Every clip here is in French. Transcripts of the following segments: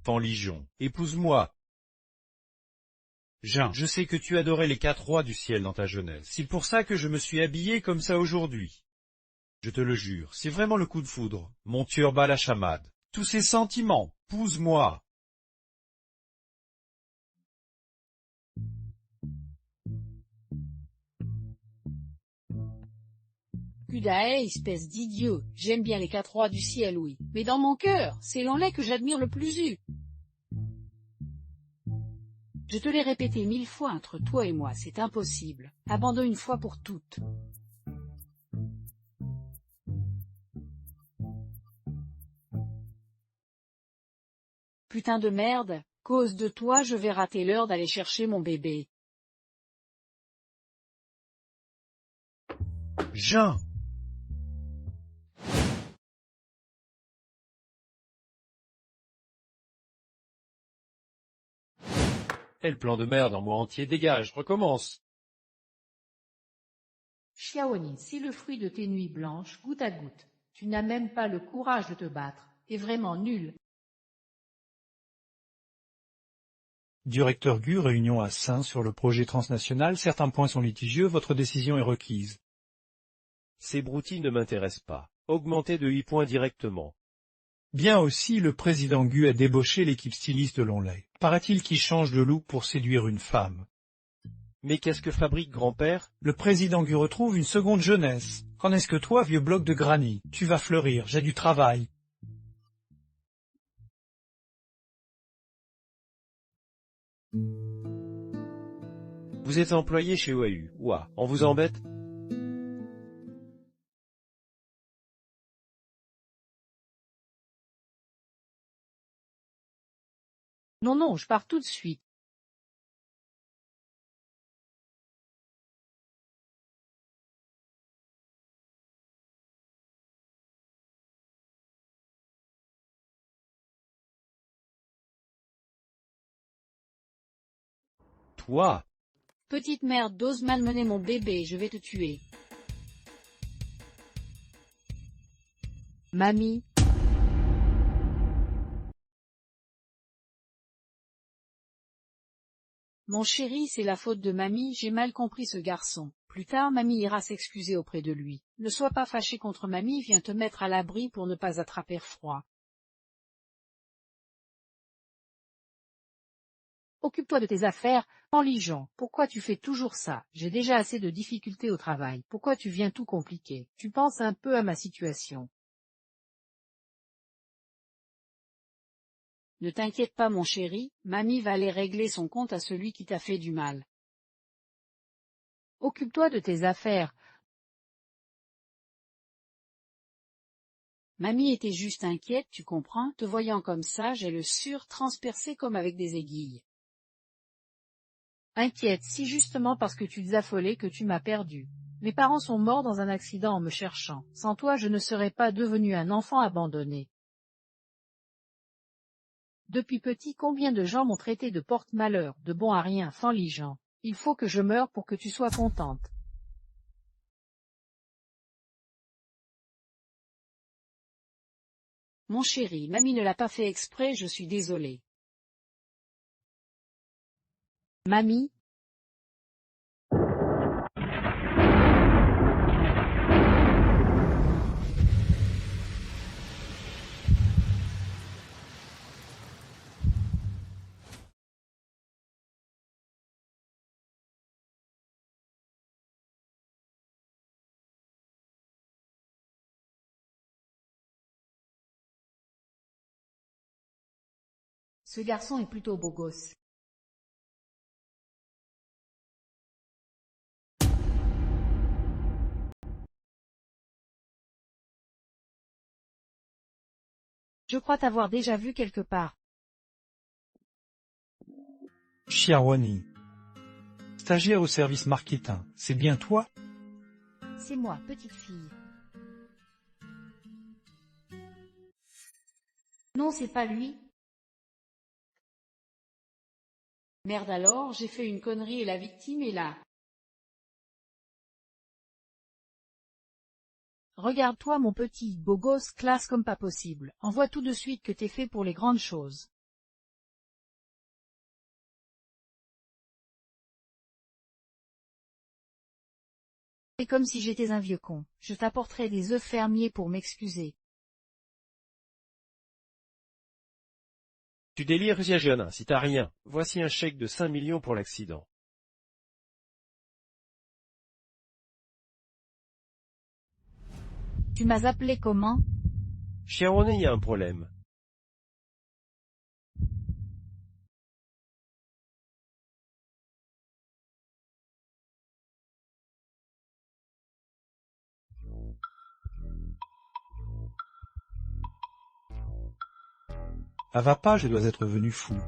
Fanlijon, épouse-moi. Jean, Je sais que tu adorais les 4 rois du ciel dans ta jeunesse. C'est pour ça que je me suis habillé comme ça aujourd'hui. Je te le jure, c'est vraiment le coup de foudre. Mon tueur bat la chamade. Tous ces sentiments, épouse-moi. Kudae, espèce d'idiot, j'aime bien les 4 rois du ciel, oui. Mais dans mon cœur, c'est Lanlai que j'admire le plus eu. Je te l'ai répété 1000 fois entre toi et moi, c'est impossible. Abandonne une fois pour toutes. Putain de merde, cause de toi je vais rater l'heure d'aller chercher mon bébé. Jean. Et le plan de merde en moi entier, dégage, recommence. Xiaoning, c'est le fruit de tes nuits blanches, goutte à goutte. Tu n'as même pas le courage de te battre. T'es vraiment nul. directeur GU, réunion à Saint sur le projet transnational. Certains points sont litigieux, votre décision est requise. Ces broutilles ne m'intéressent pas. Augmentez de 8 points directement. Bien aussi, le président GU a débauché l'équipe styliste de Lonlay. Paraît-il qu'il change de look pour séduire une femme. Mais qu'est-ce que fabrique grand-père? Le président GU retrouve une seconde jeunesse. Qu'en est-ce que toi, vieux bloc de granit? Tu vas fleurir, j'ai du travail. Vous êtes employé chez OAU. Ouah, on vous embête? Non, non, je pars tout de suite. Toi? Petite merde d'ose malmener mon bébé, je vais te tuer. Mamie. Mon chéri, c'est la faute de mamie, j'ai mal compris ce garçon. Plus tard, mamie ira s'excuser auprès de lui. Ne sois pas fâché contre mamie, viens te mettre à l'abri pour ne pas attraper froid. Occupe-toi de tes affaires, Fanlijon. Pourquoi tu fais toujours ça? J'ai déjà assez de difficultés au travail. Pourquoi tu viens tout compliquer? Tu penses un peu à ma situation. Ne t'inquiète pas mon chéri, mamie va aller régler son compte à celui qui t'a fait du mal. Occupe-toi de tes affaires. Mamie était juste inquiète, tu comprends, te voyant comme ça, j'ai le sur transpercé comme avec des aiguilles. Inquiète, si justement parce que tu te affolais que tu m'as perdu. Mes parents sont morts dans un accident en me cherchant. Sans toi, je ne serais pas devenu un enfant abandonné. Depuis petit, combien de gens m'ont traité de porte-malheur, de bon à rien, Fanlijon. Il faut que je meure pour que tu sois contente. Mon chéri, mamie ne l'a pas fait exprès, je suis désolée. Mamie. Ce garçon est plutôt beau gosse. Je crois t'avoir déjà vu quelque part. Chiawani. Stagiaire au service marketing, c'est bien toi? C'est moi, petite fille. Non, c'est pas lui. Merde alors, j'ai fait une connerie et la victime est là. Regarde-toi mon petit, beau gosse, classe comme pas possible. Envoie tout de suite que t'es fait pour les grandes choses. C'est comme si j'étais un vieux con. Je t'apporterai des œufs fermiers pour m'excuser. Tu délires, Giagiona, si t'as rien. Voici un chèque de 5 millions pour l'accident. Tu m'as appelé comment? Chiarone, il y a un problème. Ah va pas, je dois être venu fou.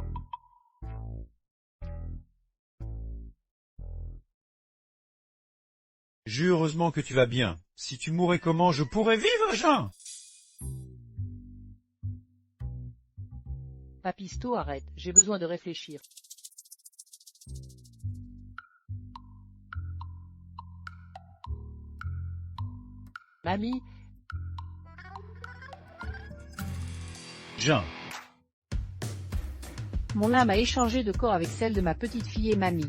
Jure heureusement que tu vas bien. Si tu mourais comment je pourrais vivre, Jean? Papisto, arrête, j'ai besoin de réfléchir. Mamie, Jean. Mon âme a échangé de corps avec celle de ma petite fille et mamie.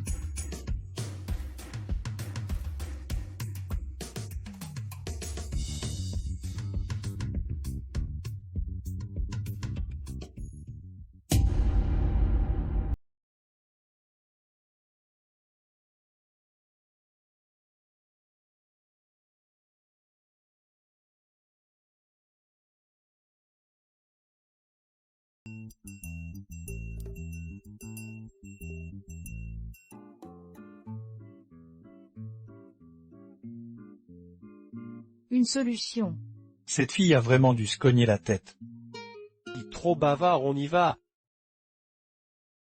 Une solution. Cette fille a vraiment dû se cogner la tête. dis trop bavard, on y va.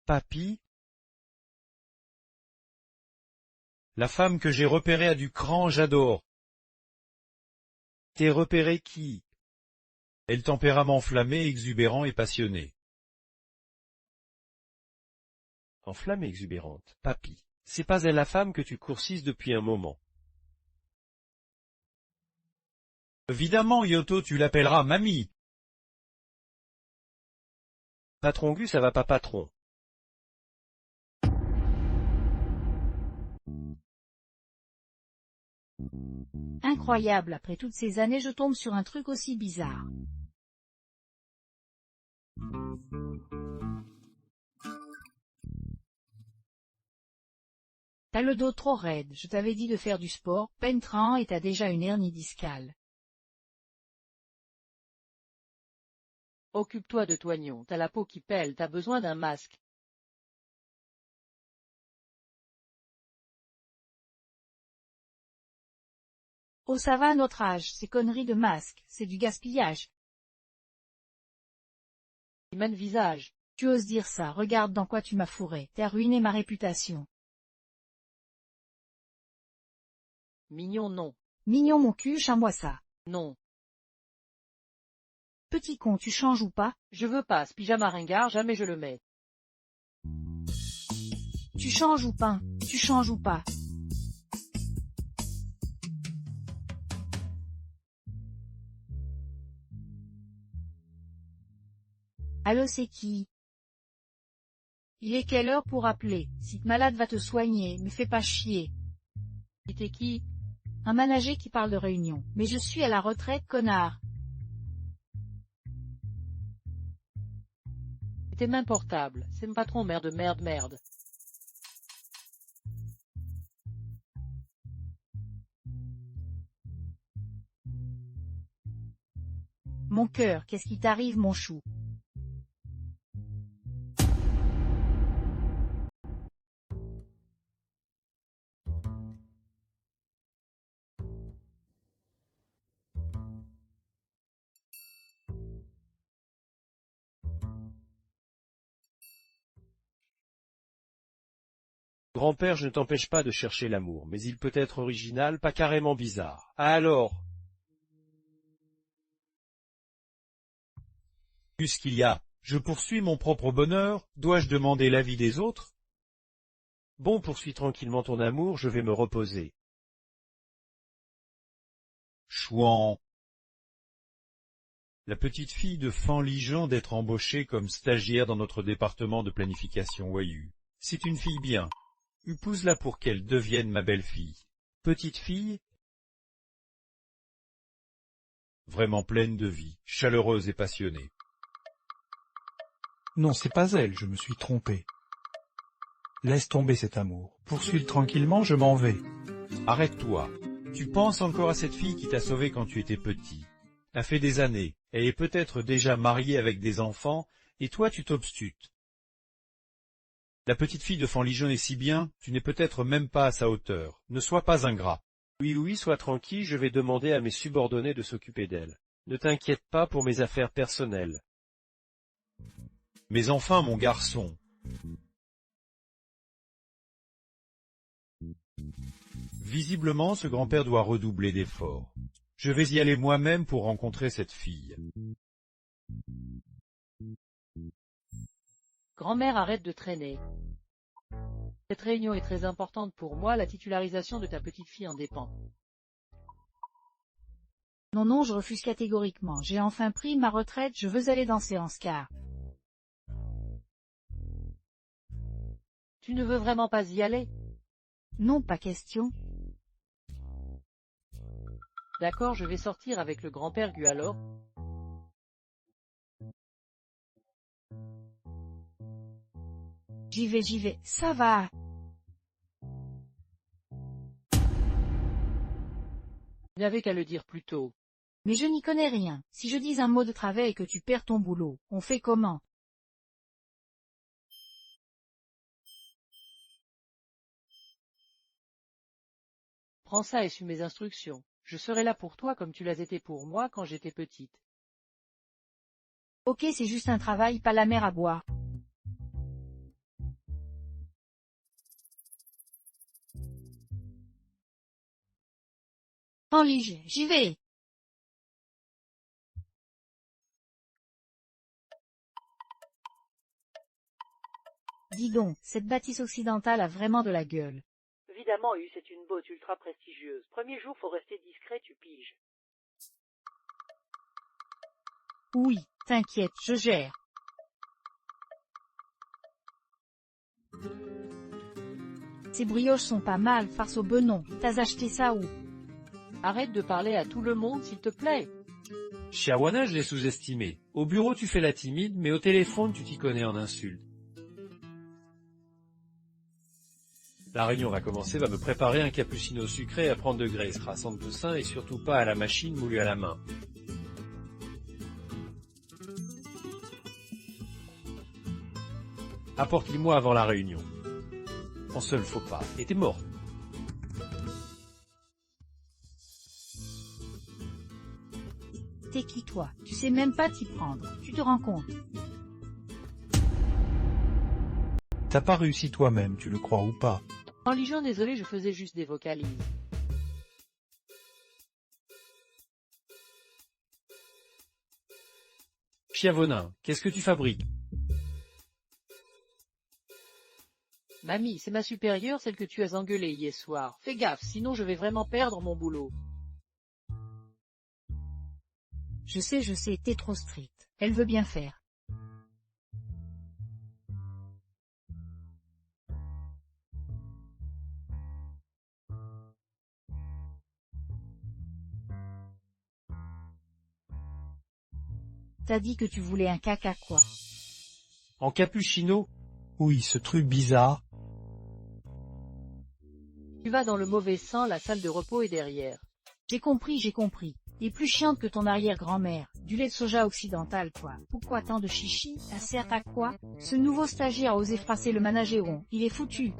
Papy, La femme que j'ai repérée a du cran, j'adore. t'es repéré qui? Elle le tempérament enflammé, exubérant et passionné. Enflammée exubérante. Papy, c'est pas elle la femme que tu coursises depuis un moment. Évidemment, Yoto, tu l'appelleras mamie. Patron Gus, ça va pas patron. Incroyable, après toutes ces années je tombe sur un truc aussi bizarre. T'as le dos trop raide, je t'avais dit de faire du sport, pénétrant et t'as déjà une hernie discale. occupe-toi de Toignon, t'as la peau qui pèle, t'as besoin d'un masque. Oh ça va à notre âge, ces conneries de masque, c'est du gaspillage. Même visage. Tu oses dire ça, regarde dans quoi tu m'as fourré, t'as ruiné ma réputation. Mignon non. Mignon mon cul, chins-moi ça. Non. Petit con, tu changes ou pas? Je veux pas, ce pyjama ringard, jamais je le mets. Tu changes ou pas? Tu changes ou pas? Allô, c'est qui? Il est quelle heure pour appeler? Si t'es malade va te soigner, mais fais pas chier. T'es qui? Un manager qui parle de réunion. Mais je suis à la retraite, connard. Tes mains portables, c'est mon patron, merde, merde, merde. Mon cœur, qu'est-ce qui t'arrive, mon chou? Grand-père, je ne t'empêche pas de chercher l'amour, mais il peut être original, pas carrément bizarre. Alors? Puisqu'il y a, je poursuis mon propre bonheur, dois-je demander l'avis des autres? Bon, poursuis tranquillement ton amour, je vais me reposer. Chouan. La petite fille de Fanligeant d'être embauchée comme stagiaire dans notre département de planification Wayu. C'est une fille bien. Épouse-la pour qu'elle devienne ma belle-fille. Petite fille? vraiment pleine de vie, chaleureuse et passionnée. Non, c'est pas elle, je me suis trompé. Laisse tomber cet amour. Poursuis-le tranquillement, je m'en vais. Arrête-toi. Tu penses encore à cette fille qui t'a sauvé quand tu étais petit. A fait des années, elle est peut-être déjà mariée avec des enfants, et toi tu t'obstutes. La petite fille de Fanligeon est si bien, tu n'es peut-être même pas à sa hauteur. Ne sois pas ingrat. Oui, oui, sois tranquille, je vais demander à mes subordonnés de s'occuper d'elle. Ne t'inquiète pas pour mes affaires personnelles. Mais enfin, mon garçon. Visiblement, ce grand-père doit redoubler d'efforts. Je vais y aller moi-même pour rencontrer cette fille. Grand-mère, arrête de traîner. Cette réunion est très importante pour moi, la titularisation de ta petite fille en dépend. Non, non, je refuse catégoriquement. J'ai enfin pris ma retraite, je veux aller danser en Scar. Tu ne veux vraiment pas y aller? Non, pas question. D'accord, je vais sortir avec le grand-père Gu alors. J'y vais, ça va. Tu n'avais qu'à le dire plus tôt. Mais je n'y connais rien. Si je dis un mot de travers et que tu perds ton boulot, on fait comment? Prends ça et suis mes instructions. Je serai là pour toi comme tu l'as été pour moi quand j'étais petite. Ok, c'est juste un travail, pas la mer à boire. En lige, j'y vais. Dis donc, cette bâtisse occidentale a vraiment de la gueule. Évidemment, c'est une botte ultra prestigieuse. Premier jour, faut rester discret, tu piges. Oui, t'inquiète, je gère. Ces brioches sont pas mal, farce au benon. T'as acheté ça où? Arrête de parler à tout le monde, s'il te plaît. Chiawana, je l'ai sous-estimé. Au bureau, tu fais la timide, mais au téléphone, tu t'y connais en insultes. La réunion va commencer, va me préparer un cappuccino sucré à prendre degrés. Il sera sans sain et surtout pas à la machine moulu à la main. Apporte-le-moi avant la réunion. En seul faux pas. Et t'es mort. T'es qui toi? Tu sais même pas t'y prendre. Tu te rends compte? T'as pas réussi toi-même, tu le crois ou pas? En Ligion, désolé, je faisais juste des vocalises. Chiavonin, qu'est-ce que tu fabriques? Mamie, c'est ma supérieure, celle que tu as engueulée hier soir. Fais gaffe, sinon je vais vraiment perdre mon boulot. Je sais, t'es trop strict. Elle veut bien faire. T'as dit que tu voulais un caca quoi? En cappuccino? Oui, ce truc bizarre. Tu vas dans le mauvais sens, la salle de repos est derrière. J'ai compris. Et plus chiante que ton arrière-grand-mère. Du lait de soja occidental, quoi. Pourquoi tant de chichi? Ça sert à quoi? Ce nouveau stagiaire a osé froisser le managéron. Il est foutu.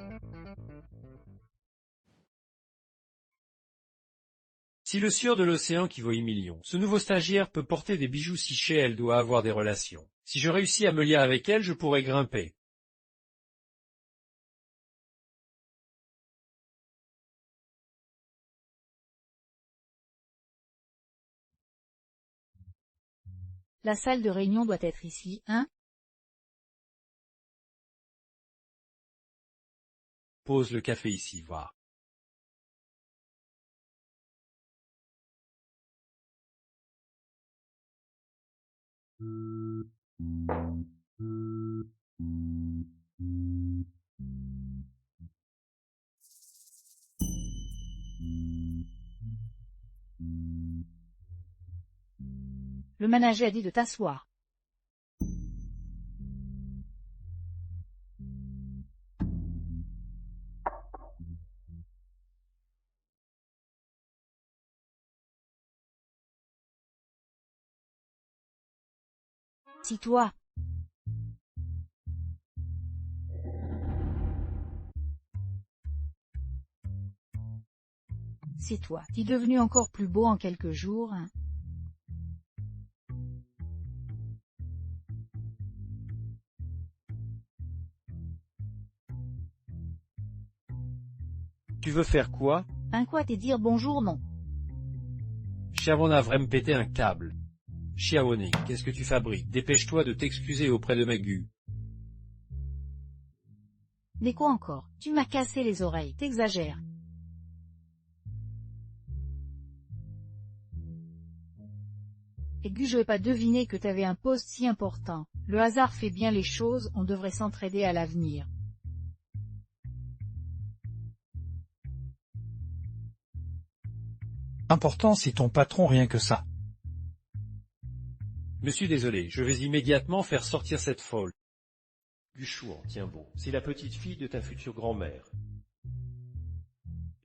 Si le sieur de l'océan qui vaut 1 million, ce nouveau stagiaire peut porter des bijoux si chez elle doit avoir des relations. Si je réussis à me lier avec elle, je pourrais grimper. La salle de réunion doit être ici, hein? Pose le café ici, va. Le manager a dit de t'asseoir. Assis-toi. C'est toi. T'es devenu encore plus beau en quelques jours, hein. Tu veux faire quoi? Un quoi t'es dire bonjour non. Xiaowon a vraiment pété un câble. Xiaoning, qu'est-ce que tu fabriques? Dépêche-toi de t'excuser auprès de Magu. Mais quoi encore? Tu m'as cassé les oreilles, t'exagères. Et Gu, je n'avais pas deviné que t'avais un poste si important. Le hasard fait bien les choses, on devrait s'entraider à l'avenir. Important si ton patron rien que ça. Je suis désolé, je vais immédiatement faire sortir cette folle. Guchuan, tiens bon, c'est la petite fille de ta future grand-mère.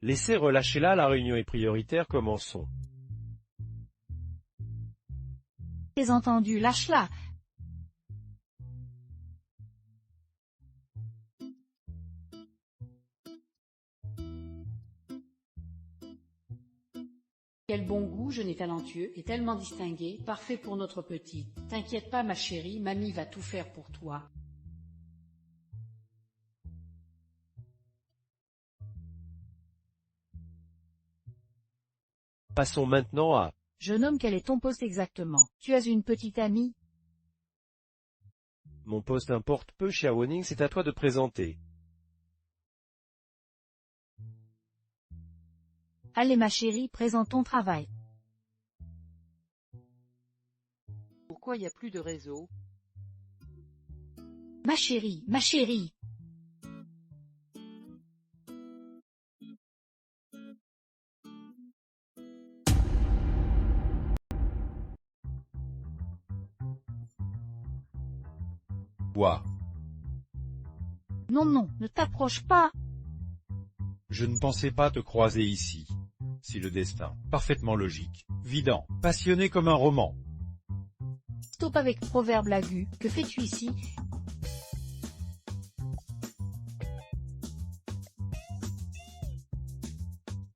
Laissez relâcher là, la réunion est prioritaire, commençons. T'es entendu, lâche-la. Quel bon goût, jeune et talentueux, et tellement distingué, parfait pour notre petite. T'inquiète pas, ma chérie, mamie va tout faire pour toi. Passons maintenant à... Jeune homme, quel est ton poste exactement? Tu as une petite amie? Mon poste importe peu, Xiaoning, c'est à toi de présenter. Allez ma chérie, présente ton travail. Pourquoi il n'y a plus de réseau? Ma chérie, ma chérie. Quoi? Non, non, ne t'approche pas. Je ne pensais pas te croiser ici. Si le destin, parfaitement logique, vidant, passionné comme un roman. Stop avec proverbe lagu, que fais-tu ici?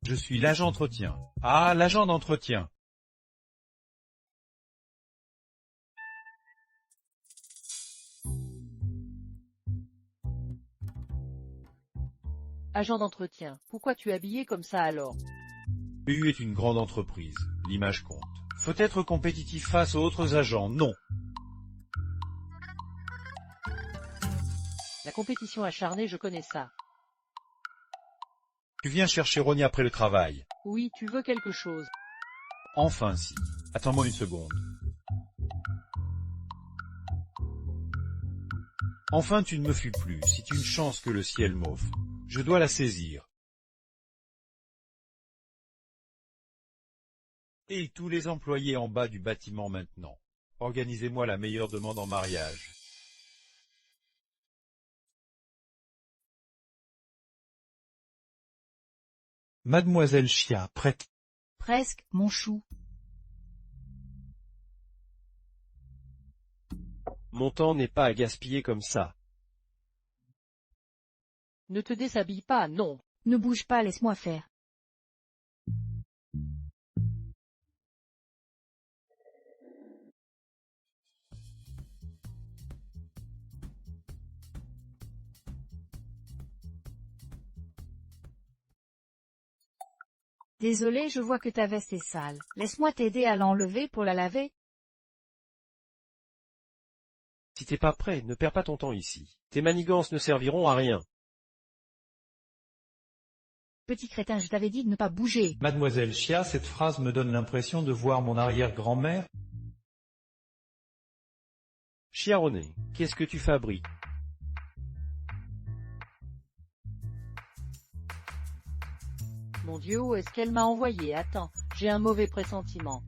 Je suis l'agent d'entretien. Ah, l'agent d'entretien. Agent d'entretien, pourquoi tu es habillé comme ça alors? PU est une grande entreprise. L'image compte. Faut être compétitif face aux autres agents, non. La compétition acharnée, je connais ça. Tu viens chercher Ronnie après le travail. Oui, tu veux quelque chose. Enfin si. Attends-moi une seconde. Enfin tu ne me fuis plus, c'est une chance que le ciel m'offre. Je dois la saisir. Et tous les employés en bas du bâtiment maintenant. Organisez-moi la meilleure demande en mariage. Mademoiselle Chia, prête. Presque, mon chou. Mon temps n'est pas à gaspiller comme ça. Ne te déshabille pas, non. Ne bouge pas, laisse-moi faire. Désolé, je vois que ta veste est sale. Laisse-moi t'aider à l'enlever pour la laver. Si t'es pas prêt, ne perds pas ton temps ici. Tes manigances ne serviront à rien. Petit crétin, je t'avais dit de ne pas bouger. Mademoiselle Chia, cette phrase me donne l'impression de voir mon arrière-grand-mère. Xiaoning, qu'est-ce que tu fabriques? Mon Dieu, où est-ce qu'elle m'a envoyé? Attends, j'ai un mauvais pressentiment.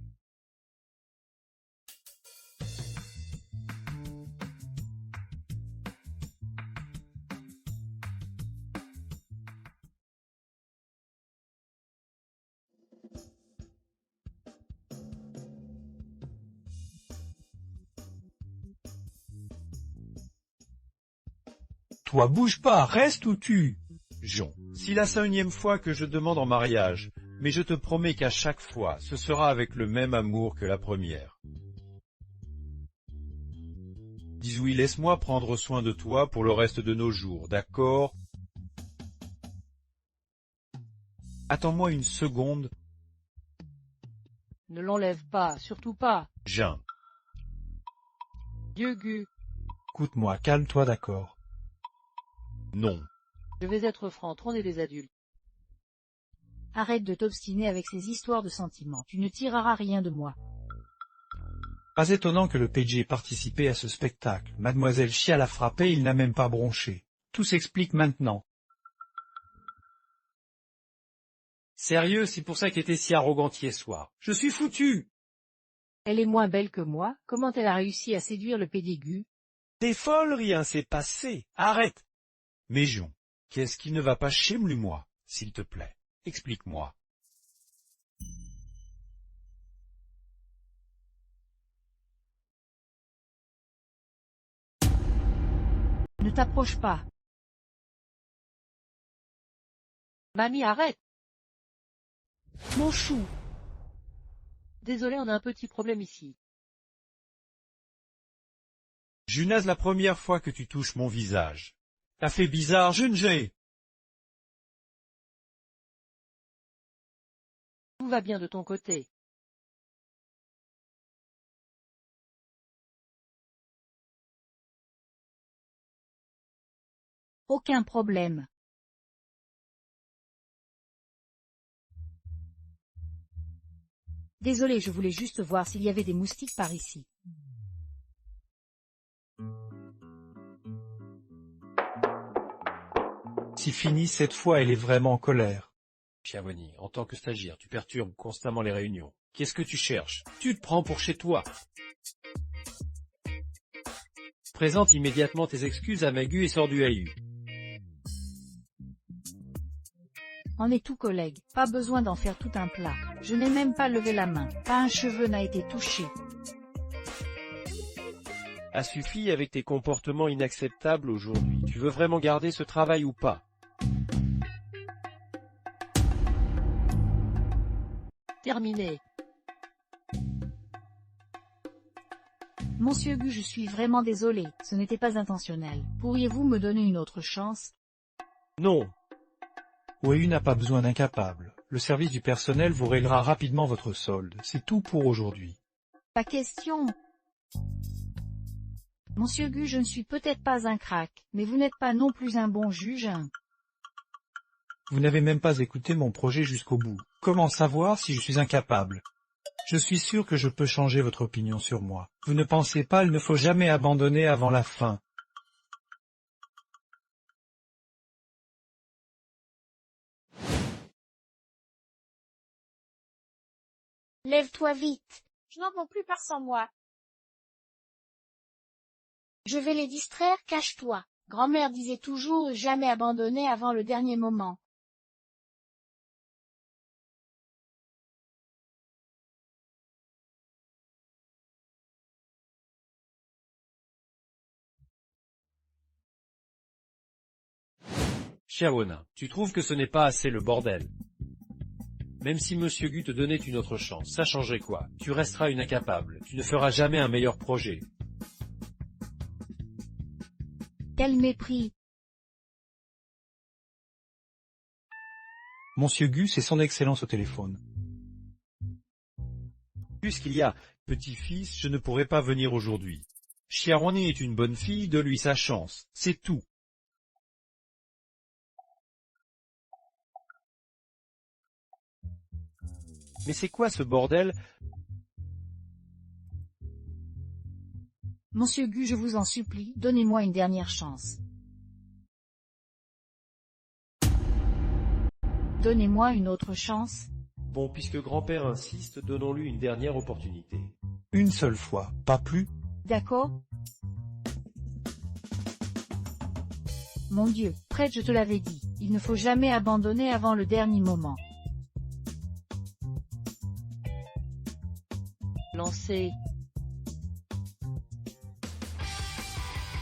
Toi, bouge pas, reste ou tue. Jon, c'est la 5e fois que je demande en mariage, mais je te promets qu'à chaque fois, ce sera avec le même amour que la première. Dis oui, laisse-moi prendre soin de toi pour le reste de nos jours, d'accord? Attends-moi une seconde, Ne l'enlève pas, surtout pas. Jin. Dieu Gu, Écoute-moi, calme-toi, d'accord. Non. je vais être franc, on est des adultes. Arrête de t'obstiner avec ces histoires de sentiments, tu ne tireras rien de moi. Pas étonnant que le PJ ait participé à ce spectacle. Mademoiselle Chia l'a frappé, il n'a même pas bronché. Tout s'explique maintenant. Sérieux, c'est pour ça qu'elle était si arrogante hier soir. Je suis foutu! Elle est moins belle que moi, comment elle a réussi à séduire le pédigu? T'es folle, rien s'est passé. Arrête. Mais Jon, qu'est-ce qui ne va pas chez moi, s'il te plaît? Explique-moi. Ne t'approche pas. Mamie, arrête! Mon chou, Désolé, on a un petit problème ici. Junaz, la première fois que tu touches mon visage. T'as fait bizarre, Junjay. Tout va bien de ton côté. aucun problème. Désolé, je voulais juste voir s'il y avait des moustiques par ici. C'est fini, cette fois elle est vraiment en colère. Chiavoni, en tant que stagiaire, tu perturbes constamment les réunions. Qu'est-ce que tu cherches? Tu te prends pour chez toi. Présente immédiatement tes excuses à Magu et sors du haïu. On est tout collègue, pas besoin d'en faire tout un plat. Je n'ai même pas levé la main, pas un cheveu n'a été touché. A suffi avec tes comportements inacceptables aujourd'hui. Tu veux vraiment garder ce travail ou pas? Terminé. Monsieur Gu, je suis vraiment désolé, ce n'était pas intentionnel. Pourriez-vous me donner une autre chance? Non. Wei n'a pas besoin d'incapable. Le service du personnel vous réglera rapidement votre solde. C'est tout pour aujourd'hui. Pas question. Monsieur Gu, je ne suis peut-être pas un crack, mais vous n'êtes pas non plus un bon juge. Vous n'avez même pas écouté mon projet jusqu'au bout. Comment savoir si je suis incapable? Je suis sûr que je peux changer votre opinion sur moi. Vous ne pensez pas, il ne faut jamais abandonner avant la fin. Lève-toi vite. Je n'en peux plus par sans moi. Je vais les distraire, cache-toi. Grand-mère disait toujours jamais abandonner avant le dernier moment. Chiawona, tu trouves que ce n'est pas assez le bordel? Même si Monsieur Gu te donnait une autre chance, ça changerait quoi? Tu resteras une incapable, tu ne feras jamais un meilleur projet. Quel mépris. Monsieur Gu, c'est son excellence au téléphone. Puisqu'il y a petit-fils, je ne pourrai pas venir aujourd'hui. Chiaroni est une bonne fille, de lui sa chance, c'est tout. Mais c'est quoi ce bordel? Monsieur Gu, je vous en supplie, donnez-moi une dernière chance. Donnez-moi une autre chance. Bon, puisque grand-père insiste, donnons-lui une dernière opportunité. Une seule fois, pas plus. D'accord? Mon Dieu, Fred, je te l'avais dit, il ne faut jamais abandonner avant le dernier moment. Lancé.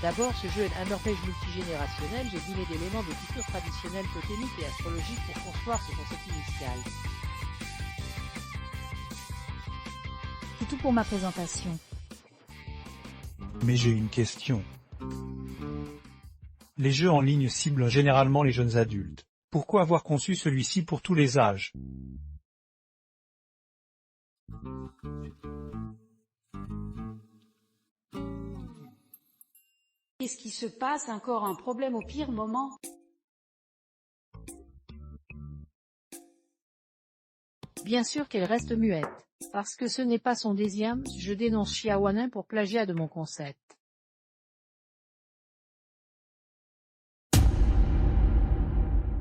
D'abord, ce jeu est un RPG multigénérationnel, j'ai deviné d'éléments de culture traditionnelle totémique et astrologique pour construire ce concept initial. C'est tout pour ma présentation. Mais j'ai une question. Les jeux en ligne ciblent généralement les jeunes adultes. Pourquoi avoir conçu celui-ci pour tous les âges? Qu'est-ce qui se passe? Encore un problème au pire moment? Bien sûr qu'elle reste muette. Parce que ce n'est pas son désir, je dénonce Xiaonan pour plagiat de mon concept.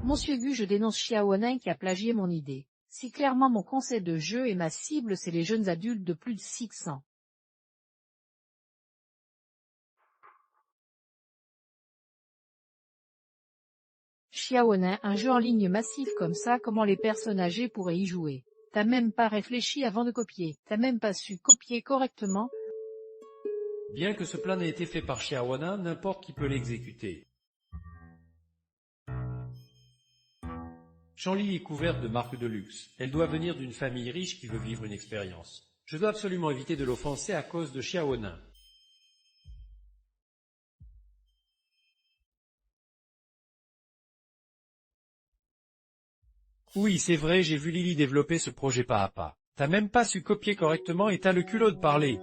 Monsieur Gu, je dénonce Xiaonan qui a plagié mon idée. Si clairement mon concept de jeu et ma cible c'est les jeunes adultes de plus de 600. Xiaonan, un jeu en ligne massif comme ça, comment les personnes âgées pourraient y jouer? T'as même pas réfléchi avant de copier, t'as même pas su copier correctement. Bien que ce plan n'ait été fait par Xiaonan, n'importe qui peut l'exécuter. Chanli est couverte de marques de luxe. Elle doit venir d'une famille riche qui veut vivre une expérience. Je dois absolument éviter de l'offenser à cause de Xiaonan. Oui, c'est vrai, j'ai vu Lily développer ce projet pas à pas. T'as même pas su copier correctement et t'as le culot de parler.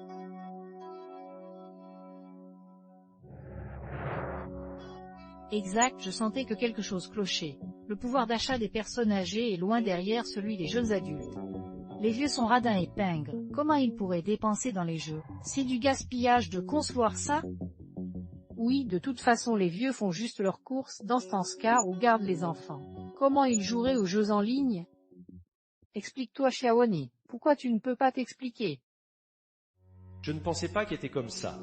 Exact, je sentais que quelque chose clochait. Le pouvoir d'achat des personnes âgées est loin derrière celui des jeunes adultes. Les vieux sont radins et pingres, comment ils pourraient dépenser dans les jeux? C'est du gaspillage de concevoir ça? Oui, de toute façon les vieux font juste leurs courses, dansent en scar ou gardent les enfants. Comment ils joueraient aux jeux en ligne? Explique-toi Xiaonan, pourquoi tu ne peux pas t'expliquer? Je ne pensais pas qu'elle était comme ça.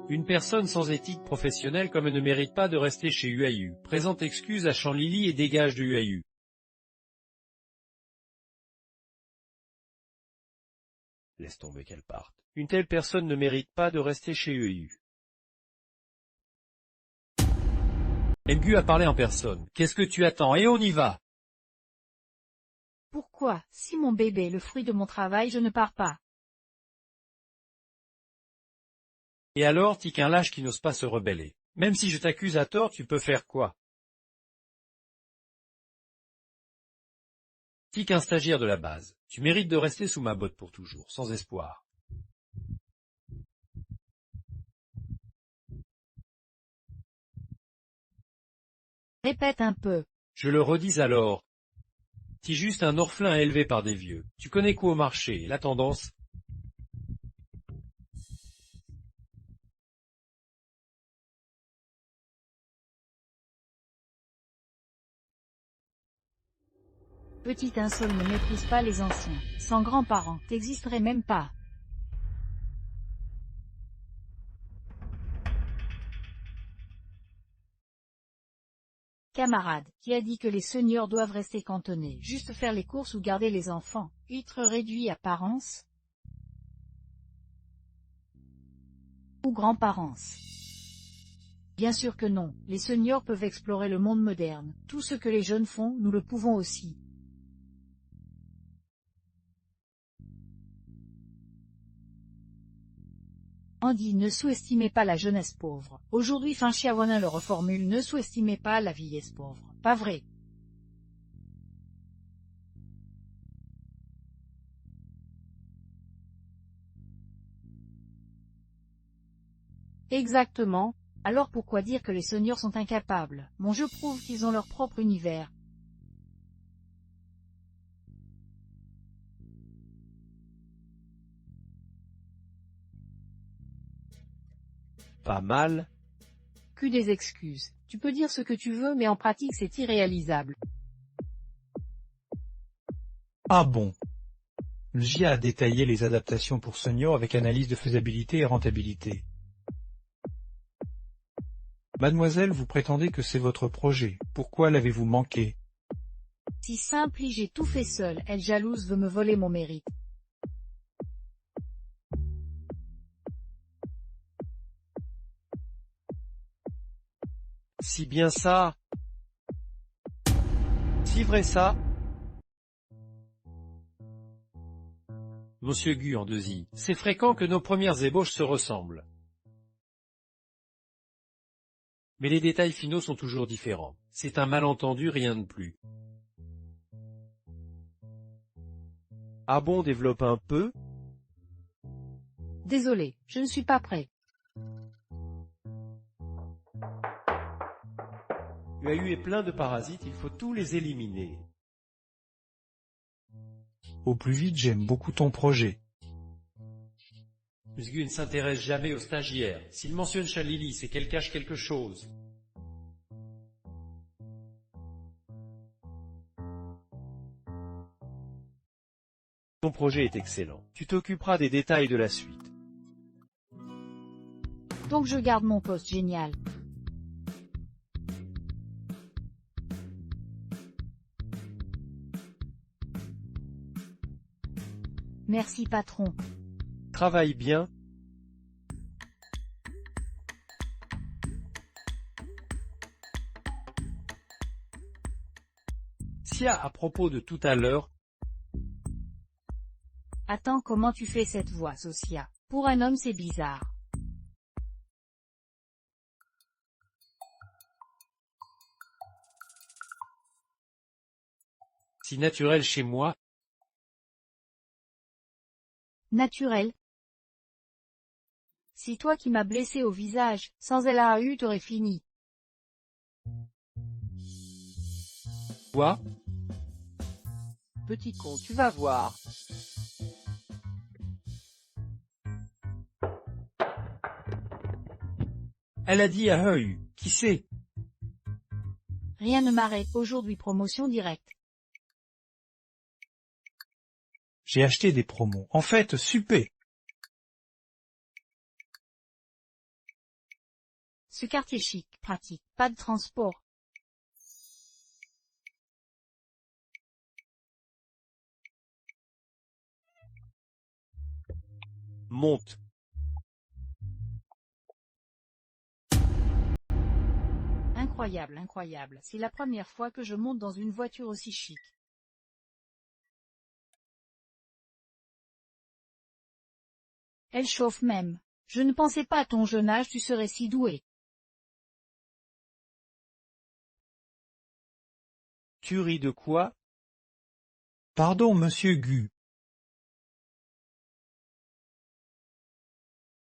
Une personne sans éthique professionnelle comme elle ne mérite pas de rester chez UAU. Présente excuse à Chanlili et dégage de UAU. Laisse tomber qu'elle parte. Une telle personne ne mérite pas de rester chez UAU. Mgu a parlé en personne. Qu'est-ce que tu attends? Et on y va! Pourquoi, si mon bébé est le fruit de mon travail, je ne pars pas? Et alors, t'es qu'un lâche qui n'ose pas se rebeller. Même si je t'accuse à tort, tu peux faire quoi? T'es qu'un stagiaire de la base. Tu mérites de rester sous ma botte pour toujours, sans espoir. Répète un peu. Je le redis alors. T'es juste un orphelin élevé par des vieux. Tu connais quoi au marché, la tendance? Petit insolent ne méprise pas les anciens. Sans grands-parents, t'existerais même pas. Camarade, qui a dit que les seniors doivent rester cantonnés, juste faire les courses ou garder les enfants, être réduits apparence ou grands-parents? Bien sûr que non, les seniors peuvent explorer le monde moderne, tout ce que les jeunes font, nous le pouvons aussi. Andy, ne sous-estimez pas la jeunesse pauvre. Aujourd'hui Xiaonan le reformule, ne sous-estimez pas la vieillesse pauvre. Pas vrai. Exactement. Alors pourquoi dire que les seniors sont incapables? Mon jeu prouve qu'ils ont leur propre univers. Pas mal. Que des excuses. Tu peux dire ce que tu veux mais en pratique c'est irréalisable. Ah bon? L'JA a détaillé les adaptations pour seniors avec analyse de faisabilité et rentabilité. Mademoiselle, vous prétendez que c'est votre projet. Pourquoi l'avez-vous manqué? Si simple, j'ai tout fait seul. Elle jalouse veut me voler mon mérite. Si bien ça. Si vrai ça. Monsieur Gu en 2i, c'est fréquent que nos premières ébauches se ressemblent. Mais les détails finaux sont toujours différents. C'est un malentendu, rien de plus. Ah bon, développe un peu? Désolé, je ne suis pas prêt. UAU est plein de parasites, il faut tous les éliminer. Au plus vite, j'aime beaucoup ton projet. Musgu ne s'intéresse jamais aux stagiaires. S'il mentionne Chalili, c'est qu'elle cache quelque chose. Ton projet est excellent. Tu t'occuperas des détails de la suite. Donc je garde mon poste génial. Merci patron. Travaille bien. Sia, à propos de tout à l'heure, Attends, comment tu fais cette voix, Socia? Pour un homme c'est bizarre. si naturel chez moi, Naturel. C'est toi qui m'as blessé au visage, sans LAU t'aurais fini. quoi? Petit con, tu vas voir. Elle a dit à Heu, qui sait? Rien ne m'arrête, aujourd'hui promotion directe. J'ai acheté des promos. En fait, super. Ce quartier chic, pratique, pas de transport. Monte. Incroyable, incroyable, c'est la première fois que je monte dans une voiture aussi chic. Elle chauffe même. Je ne pensais pas à ton jeune âge tu serais si doué. Tu ris de quoi? Pardon, monsieur Gu.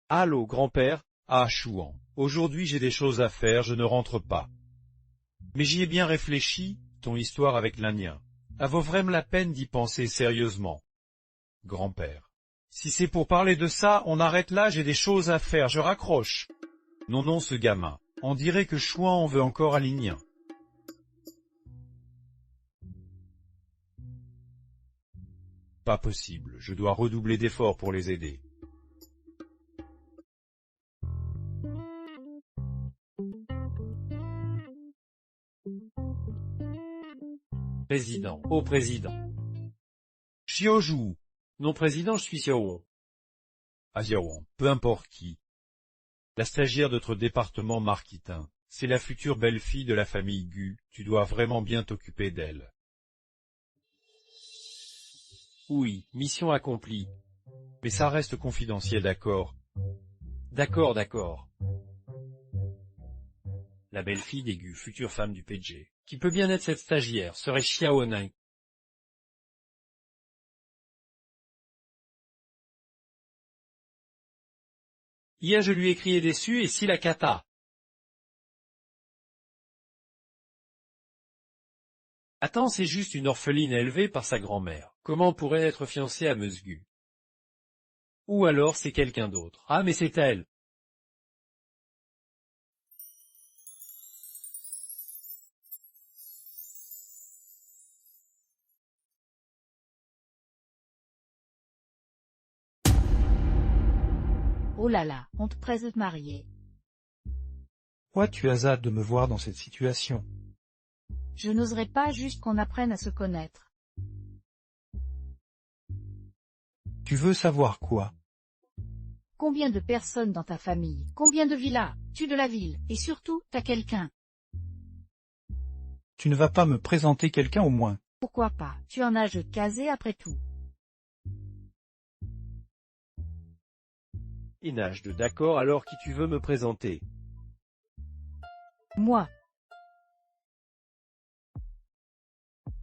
Allô, grand-père? Ah, Chouan. Aujourd'hui j'ai des choses à faire, je ne rentre pas. Mais j'y ai bien réfléchi, ton histoire avec l'Indien. Ça vaut vraiment la peine d'y penser sérieusement. Grand-père. Si c'est pour parler de ça, on arrête là, j'ai des choses à faire, je raccroche. Non, non, ce gamin. On dirait que Chouan en veut encore à l'Indien. Pas possible, je dois redoubler d'efforts pour les aider. Président. Ô président. Xiaojou. Non président, je suis Xiaowon. Aziawan, peu importe qui. La stagiaire de notre département marquitain, c'est la future belle-fille de la famille Gu, tu dois vraiment bien t'occuper d'elle. Oui, mission accomplie. Mais ça reste confidentiel, d'accord? D'accord, d'accord. La belle-fille d'Aigu, future femme du PG, qui peut bien être cette stagiaire, serait Xiaonin. Hier je lui ai crié déçu et si la cata. Attends, c'est juste une orpheline élevée par sa grand-mère. Comment pourrait être fiancée à Musgu? Ou alors c'est quelqu'un d'autre. Ah mais c'est elle. Oh là là, on te presse de te marier. Pourquoi tu as hâte de me voir dans cette situation? Je n'oserais pas juste qu'on apprenne à se connaître. Tu veux savoir quoi? Combien de personnes dans ta famille? Combien de villas? Tu de la ville? Et surtout, t'as quelqu'un? Tu ne vas pas me présenter quelqu'un au moins. Pourquoi pas, tu en as de casé après tout. Il nage de d'accord alors qui tu veux me présenter. Moi.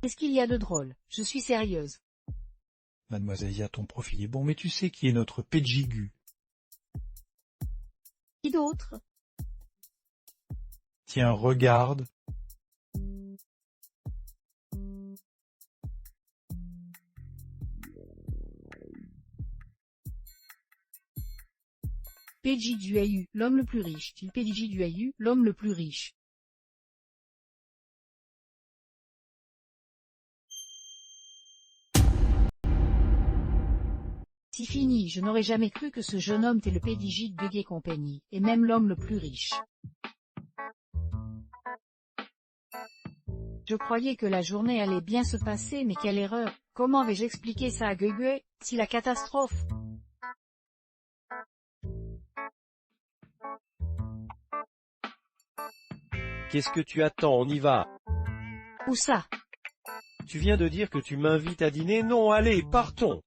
Qu'est-ce qu'il y a de drôle? Je suis sérieuse. Mademoiselle Ya, ton profil est bon, mais tu sais qui est notre Péjigu. Qui d'autre? Tiens, regarde. Péji Duayu, l'homme le plus riche. Péji Duayu, l'homme le plus riche. C'est fini, je n'aurais jamais cru que ce jeune homme était le PDG de Gay Company, et même l'homme le plus riche. Je croyais que la journée allait bien se passer, mais quelle erreur! Comment vais-je expliquer ça à Gugue? C'est la catastrophe! Qu'est-ce que tu attends, on y va. Où ça? Tu viens de dire que tu m'invites à dîner? Non, allez, partons.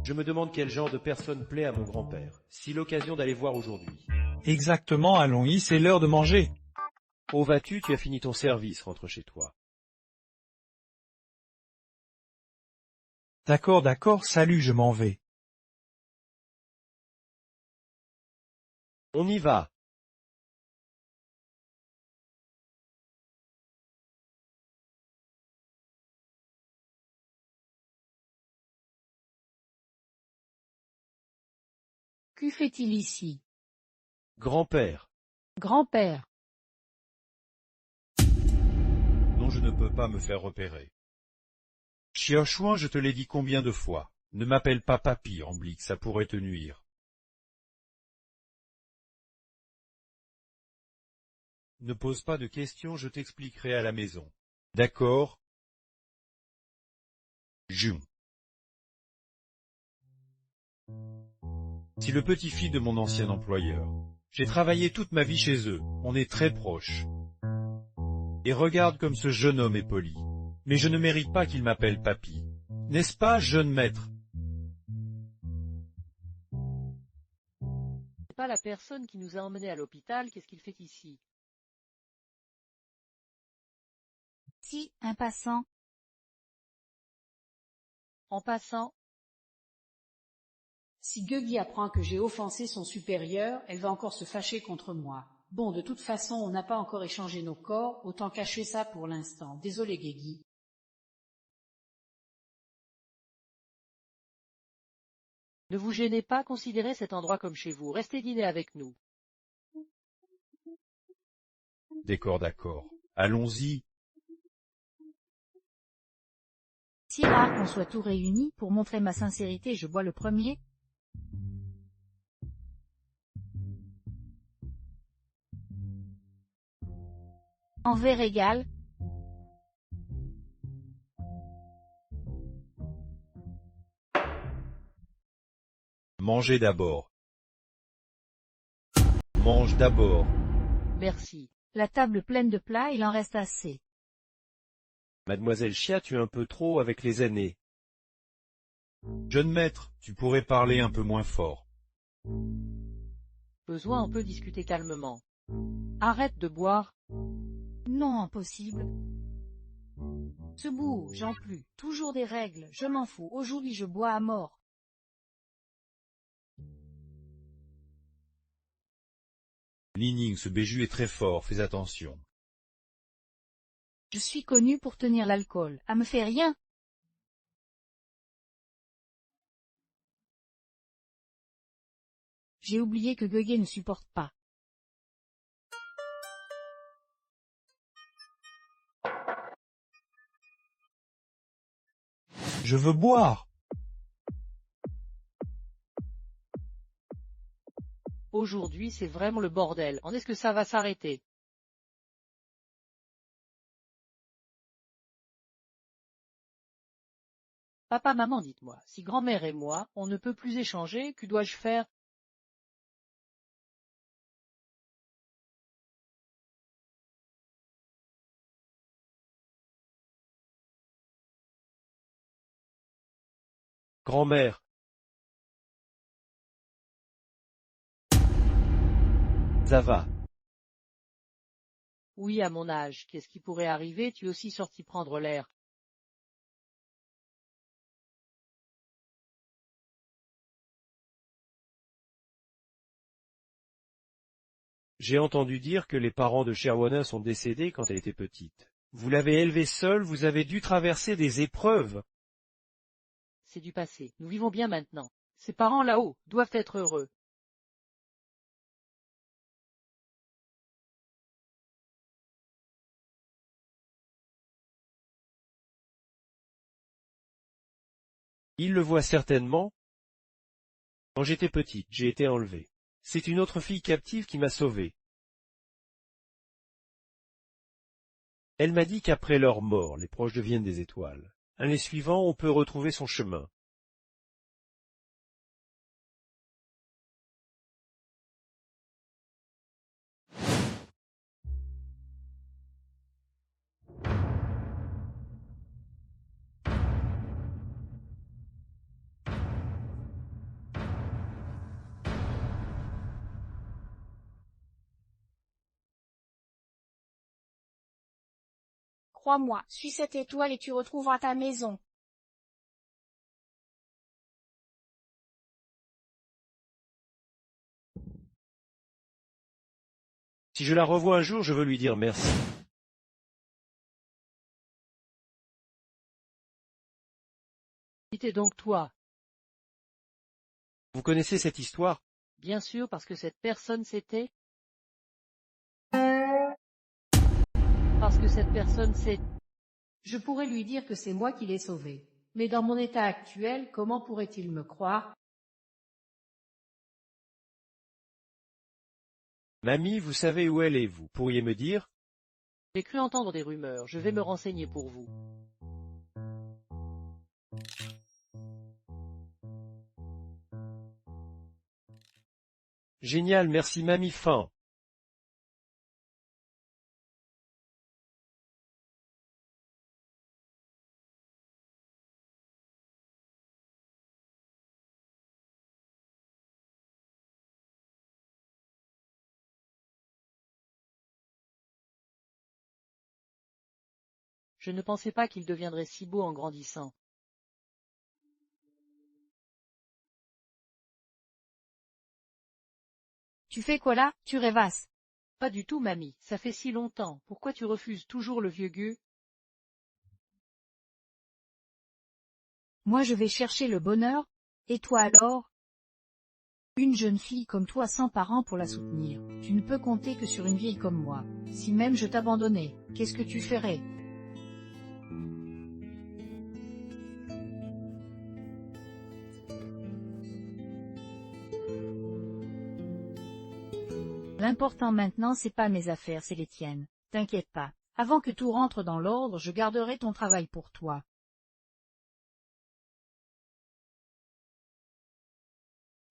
Je me demande quel genre de personne plaît à mon grand-père. Si l'occasion d'aller voir aujourd'hui. Exactement, allons-y, c'est l'heure de manger. Où vas-tu? Tu as fini ton service, rentre chez toi. D'accord, d'accord, salut, je m'en vais. On y va. Que fait-il ici? Grand-père. Grand-père. Non, je ne peux pas me faire repérer. Xiaoshuan, je te l'ai dit combien de fois. Ne m'appelle pas papy, Amblic, ça pourrait te nuire. Ne pose pas de questions, je t'expliquerai à la maison. D'accord? Jun. C'est le petit-fils de mon ancien employeur. J'ai travaillé toute ma vie chez eux, on est très proches. Et regarde comme ce jeune homme est poli. Mais je ne mérite pas qu'il m'appelle papy. N'est-ce pas, jeune maître? C'est pas la personne qui nous a emmenés à l'hôpital, qu'est-ce qu'il fait ici? Si, un passant. En passant, Si Gueugui apprend que j'ai offensé son supérieur, elle va encore se fâcher contre moi. Bon, de toute façon, on n'a pas encore échangé nos corps, autant cacher ça pour l'instant. Désolé, Gueugui. ne vous gênez pas, considérez cet endroit comme chez vous, restez dîner avec nous. D'accord, d'accord. Allons-y. Si rare qu'on soit tous réunis, pour montrer ma sincérité, je bois le premier. En verre égal. Mangez d'abord. Mange d'abord. Merci. La table pleine de plats, il en reste assez. Mademoiselle Chia, tu es un peu trop avec les années. Jeune maître, tu pourrais parler un peu moins fort. Besoin, on peut discuter calmement. Arrête de boire. Non, impossible. Ce bout, j'en plus. Toujours des règles, je m'en fous. Aujourd'hui je bois à mort. Lining, ce béju est très fort, fais attention. Je suis connu pour tenir l'alcool. À me faire rien. J'ai oublié que Gueugui ne supporte pas. Je veux boire. Aujourd'hui, c'est vraiment le bordel. En est-ce que ça va s'arrêter? Papa, maman, dites-moi, si grand-mère et moi, on ne peut plus échanger, que dois-je faire? Grand-mère. Ça va. Oui, à mon âge, qu'est-ce qui pourrait arriver? Tu es aussi sorti prendre l'air. J'ai entendu dire que les parents de Sherwana sont décédés quand elle était petite. Vous l'avez élevée seule, vous avez dû traverser des épreuves. C'est du passé. Nous vivons bien maintenant. Ses parents là-haut doivent être heureux. Ils le voient certainement. Quand j'étais petite, j'ai été enlevée. C'est une autre fille captive qui m'a sauvée. Elle m'a dit qu'après leur mort, les proches deviennent des étoiles. Les suivants, on peut retrouver son chemin. Crois-moi, suis cette étoile et tu retrouveras ta maison. Si je la revois un jour, je veux lui dire merci. Qui t'es donc toi? Vous connaissez cette histoire? Bien sûr, parce que cette personne c'était... Parce que cette personne c'est... Je pourrais lui dire que c'est moi qui l'ai sauvé. Mais dans mon état actuel, comment pourrait-il me croire? Mamie, vous savez où elle est, vous pourriez me dire? J'ai cru entendre des rumeurs, je vais me renseigner pour vous. Génial, merci mamie fin. Je ne pensais pas qu'il deviendrait si beau en grandissant. Tu fais quoi là? Tu rêvasses. Pas du tout, mamie, ça fait si longtemps. Pourquoi tu refuses toujours le vieux gueux? Moi je vais chercher le bonheur, et toi alors? Une jeune fille comme toi sans parents pour la soutenir, tu ne peux compter que sur une vieille comme moi. Si même je t'abandonnais, qu'est-ce que tu ferais? L'important maintenant c'est pas mes affaires, c'est les tiennes. T'inquiète pas. Avant que tout rentre dans l'ordre, je garderai ton travail pour toi.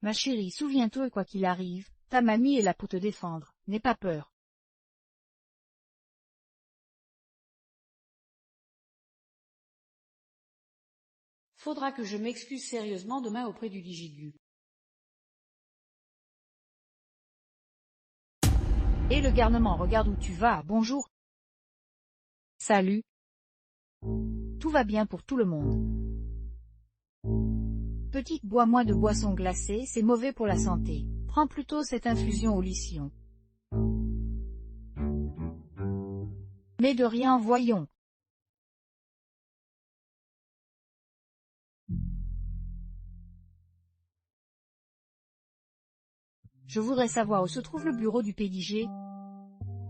Ma chérie, souviens-toi quoi qu'il arrive, ta mamie est là pour te défendre, n'aie pas peur. Faudra que je m'excuse sérieusement demain auprès du Digigu. Et le garnement, regarde où tu vas, bonjour. Salut. Tout va bien pour tout le monde. Petite, bois moins de boissons glacées, c'est mauvais pour la santé. Prends plutôt cette infusion au lithium. Mais de rien, voyons. Je voudrais savoir où se trouve le bureau du PDG.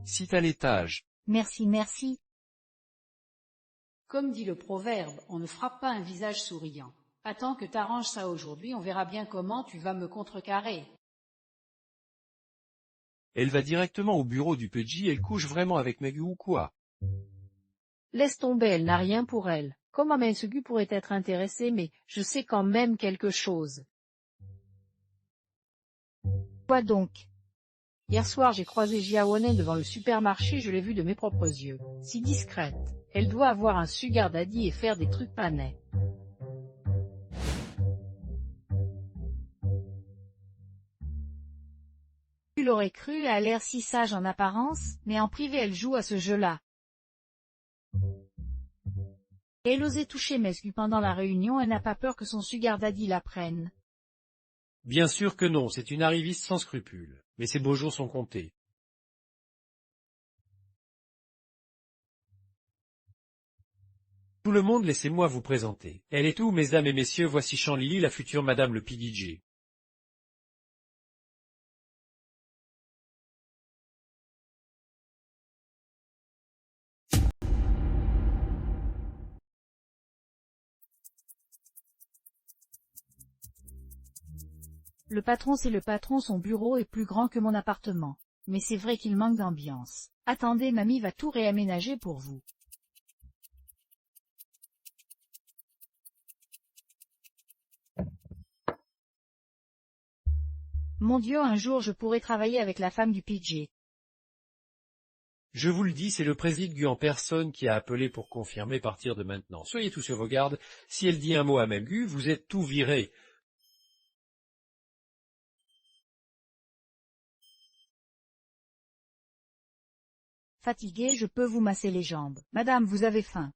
C'est à l'étage. Merci, merci. Comme dit le proverbe, on ne frappe pas un visage souriant. Attends que t'arranges ça aujourd'hui, on verra bien comment tu vas me contrecarrer. Elle va directement au bureau du PJ, elle couche vraiment avec Maggie ou quoi? Laisse tomber, elle n'a rien pour elle. Comment Mensugu pourrait être intéressé, mais je sais quand même quelque chose. Quoi donc? Hier soir, j'ai croisé Jiaonen devant le supermarché, je l'ai vue de mes propres yeux. Si discrète. Elle doit avoir un sugar daddy et faire des trucs panais. l'aurais cru, elle a l'air si sage en apparence, mais en privé elle joue à ce jeu-là. Elle osait toucher Mesgu pendant la réunion, elle n'a pas peur que son sugar daddy la prenne. Bien sûr que non, c'est une arriviste sans scrupules. Mais ses beaux jours sont comptés. Tout le monde, laissez-moi vous présenter. Elle est où, mesdames et messieurs, voici Chanlili, la future madame le PDG. Le patron, c'est le patron, son bureau est plus grand que mon appartement. Mais c'est vrai qu'il manque d'ambiance. Attendez, mamie va tout réaménager pour vous. Mon Dieu, un jour je pourrai travailler avec la femme du PJ. Je vous le dis, c'est le président Gu en personne qui a appelé pour confirmer partir de maintenant. Soyez tous sur vos gardes, si elle dit un mot à même Gu, vous êtes tout virés. Fatigué, je peux vous masser les jambes. Madame, vous avez faim.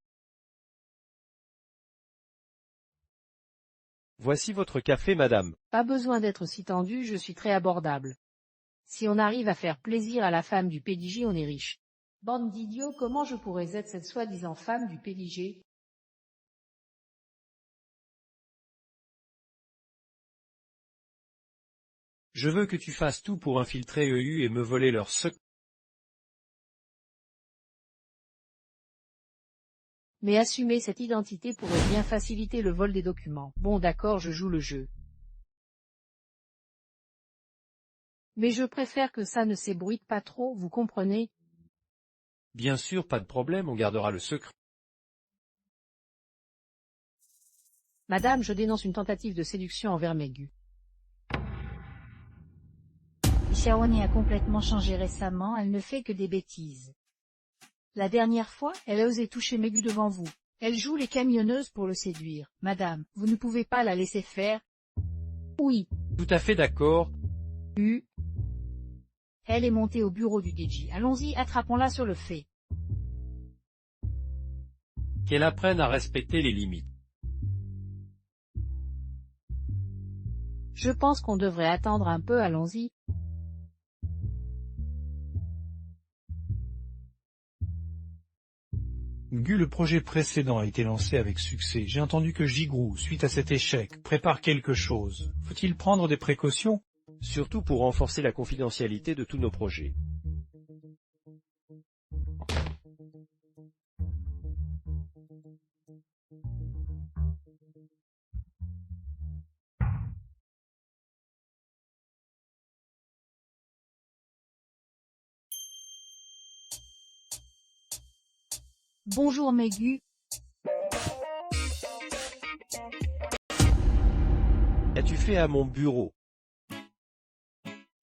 Voici votre café, madame. Pas besoin d'être si tendu, je suis très abordable. Si on arrive à faire plaisir à la femme du PDG, on est riche. Bande d'idiots, comment je pourrais être cette soi-disant femme du PDG? Je veux que tu fasses tout pour infiltrer EU et me voler leur secret. Mais assumer cette identité pourrait bien faciliter le vol des documents. Bon d'accord, je joue le jeu. Mais je préfère que ça ne s'ébruite pas trop, vous comprenez? Bien sûr, pas de problème, on gardera le secret. Madame, je dénonce une tentative de séduction envers Megu. Xiaoni a complètement changé récemment, elle ne fait que des bêtises. La dernière fois, elle a osé toucher Megu devant vous. Elle joue les camionneuses pour le séduire. Madame, vous ne pouvez pas la laisser faire. Oui. Tout à fait d'accord. Elle est montée au bureau du DJ. Allons-y, attrapons-la sur le fait. Qu'elle apprenne à respecter les limites. Je pense qu'on devrait attendre un peu, allons-y. Gu, le projet précédent a été lancé avec succès. J'ai entendu que Jigrou, suite à cet échec, prépare quelque chose. Faut-il prendre des précautions? Surtout pour renforcer la confidentialité de tous nos projets. Bonjour Megu. Qu'as-tu fait à mon bureau?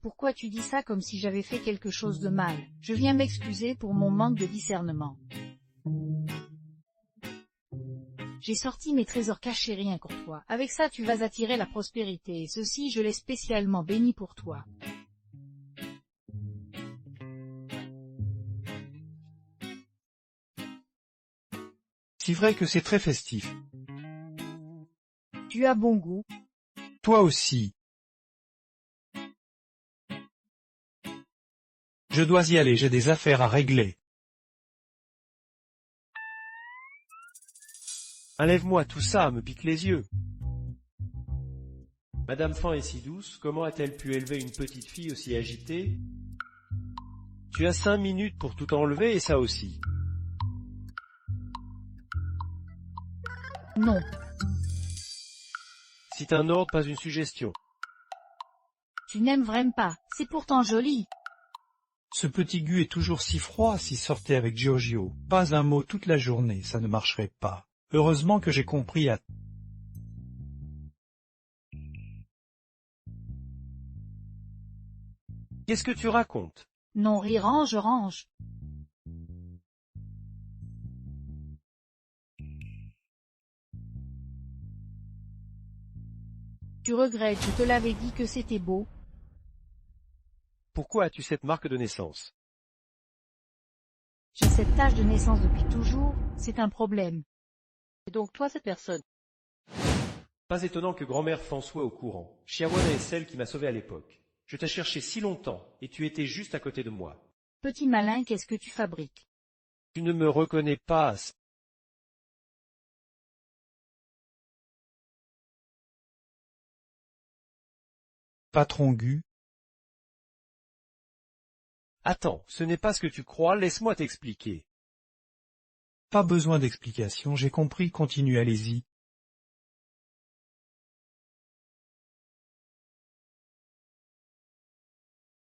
Pourquoi tu dis ça comme si j'avais fait quelque chose de mal? Je viens m'excuser pour mon manque de discernement. J'ai sorti mes trésors cachés rien pour toi. Avec ça tu vas attirer la prospérité, et ceci je l'ai spécialement béni pour toi. C'est vrai que c'est très festif. Tu as bon goût. Toi aussi. Je dois y aller, j'ai des affaires à régler. Enlève-moi, tout ça me pique les yeux. Madame Fan est si douce, comment a-t-elle pu élever une petite fille aussi agitée? Tu as 5 minutes pour tout enlever et ça aussi. Non. C'est un ordre, pas une suggestion. Tu n'aimes vraiment pas, c'est pourtant joli. Ce petit Gu est toujours si froid s'il sortait avec Giorgio. Pas un mot toute la journée, ça ne marcherait pas. Heureusement que j'ai compris à... Qu'est-ce que tu racontes? Non, range, range. Tu regrettes, je te l'avais dit que c'était beau. Pourquoi as-tu cette marque de naissance? J'ai cette tache de naissance depuis toujours, c'est un problème. Et donc toi cette personne? Pas étonnant que grand-mère Fan soit au courant. Chiawana est celle qui m'a sauvé à l'époque. Je t'ai cherché si longtemps, et tu étais juste à côté de moi. Petit malin, qu'est-ce que tu fabriques? Tu ne me reconnais pas. Patron Gu, Attends, ce n'est pas ce que tu crois, laisse-moi t'expliquer. pas besoin d'explication, j'ai compris, continue, allez-y.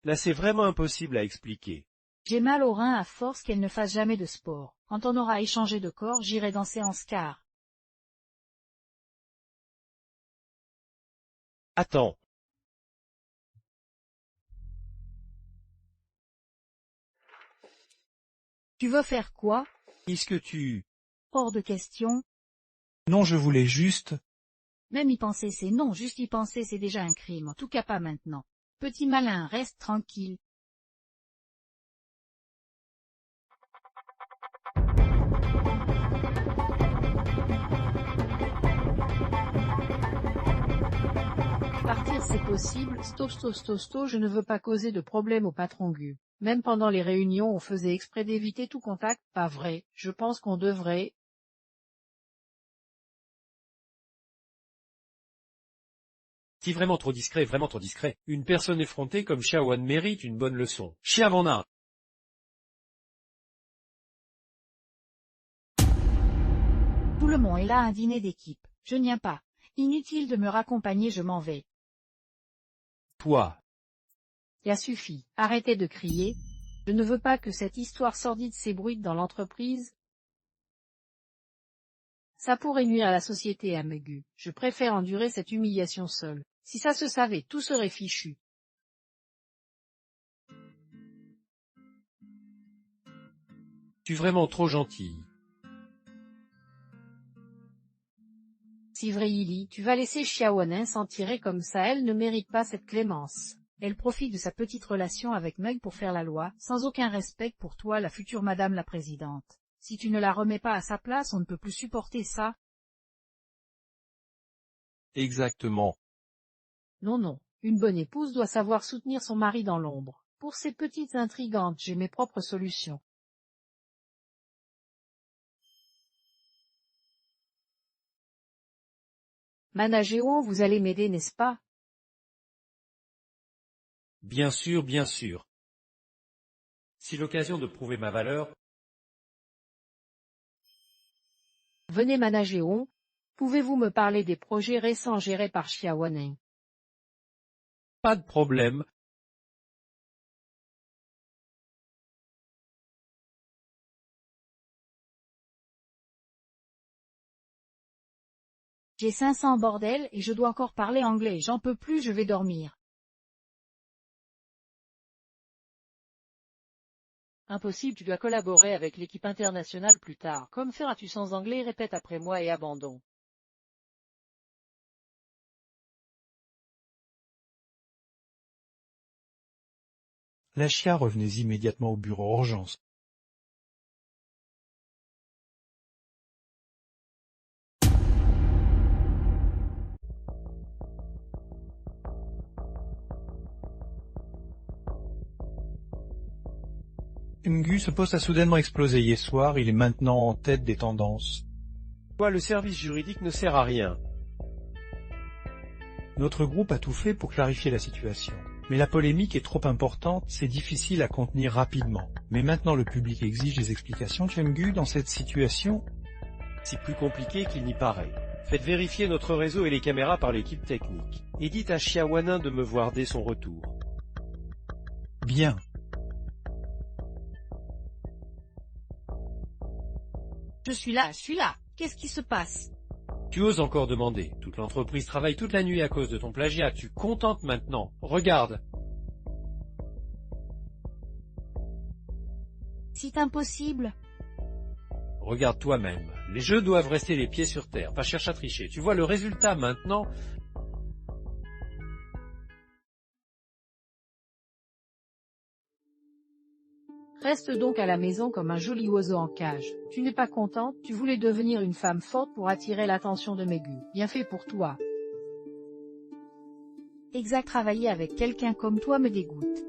Là c'est vraiment impossible à expliquer. J'ai mal aux reins à force qu'elle ne fasse jamais de sport. Quand on aura échangé de corps, j'irai danser en scar. Attends, Tu veux faire quoi? qu'est-ce que tu... Hors de question. Non, je voulais juste... Même y penser c'est non, juste y penser c'est déjà un crime, en tout cas pas maintenant. Petit malin, reste tranquille. Partir c'est possible, stop, je ne veux pas causer de problème au patron Gu. Même pendant les réunions on faisait exprès d'éviter tout contact, pas vrai, je pense qu'on devrait... Si vraiment trop discret, vraiment trop discret. Une personne effrontée comme Xiaowan mérite une bonne leçon. Chiavana. Tout le monde est là à un dîner d'équipe. Je n'y viens pas. Inutile de me raccompagner, je m'en vais. Toi. Ya suffit, arrêtez de crier. Je ne veux pas que cette histoire sordide s'ébruite dans l'entreprise. Ça pourrait nuire à la société, Amegu. Je préfère endurer cette humiliation seule. Si ça se savait, tout serait fichu. Tu es vraiment trop gentille. Si vrai Yili, tu vas laisser Xiaonan s'en tirer comme ça, elle ne mérite pas cette clémence. Elle profite de sa petite relation avec Meg pour faire la loi, sans aucun respect pour toi, la future madame la présidente. Si tu ne la remets pas à sa place, on ne peut plus supporter ça. Exactement. Non, une bonne épouse doit savoir soutenir son mari dans l'ombre. Pour ces petites intrigantes, j'ai mes propres solutions. Managéon, vous allez m'aider, n'est-ce pas? Bien sûr, bien sûr. Si l'occasion de prouver ma valeur... Venez Managéon, pouvez-vous me parler des projets récents gérés par Xiaonan? Pas de problème. J'ai 500 bordel et je dois encore parler anglais, j'en peux plus, je vais dormir. Impossible, tu dois collaborer avec l'équipe internationale plus tard. Comme feras-tu sans anglais? Répète après moi et abandon. La Chia, revenez immédiatement au bureau urgence. Ngu, ce poste a soudainement explosé hier soir, il est maintenant en tête des tendances. Quoi, le service juridique ne sert à rien. Notre groupe a tout fait pour clarifier la situation. Mais la polémique est trop importante, c'est difficile à contenir rapidement. Mais maintenant le public exige des explications, Chemgu, dans cette situation. C'est plus compliqué qu'il n'y paraît. Faites vérifier notre réseau et les caméras par l'équipe technique. Et dites à Xiaonan de me voir dès son retour. Bien. Je suis là, qu'est-ce qui se passe? Tu oses encore demander. Toute l'entreprise travaille toute la nuit à cause de ton plagiat. Tu contentes maintenant. Regarde. C'est impossible. Regarde toi-même. Les jeux doivent rester les pieds sur terre. Pas cherche à tricher. Tu vois le résultat maintenant. Reste donc à la maison comme un joli oiseau en cage. Tu n'es pas contente, tu voulais devenir une femme forte pour attirer l'attention de Megu. Bien fait pour toi. Exact, travailler avec quelqu'un comme toi me dégoûte.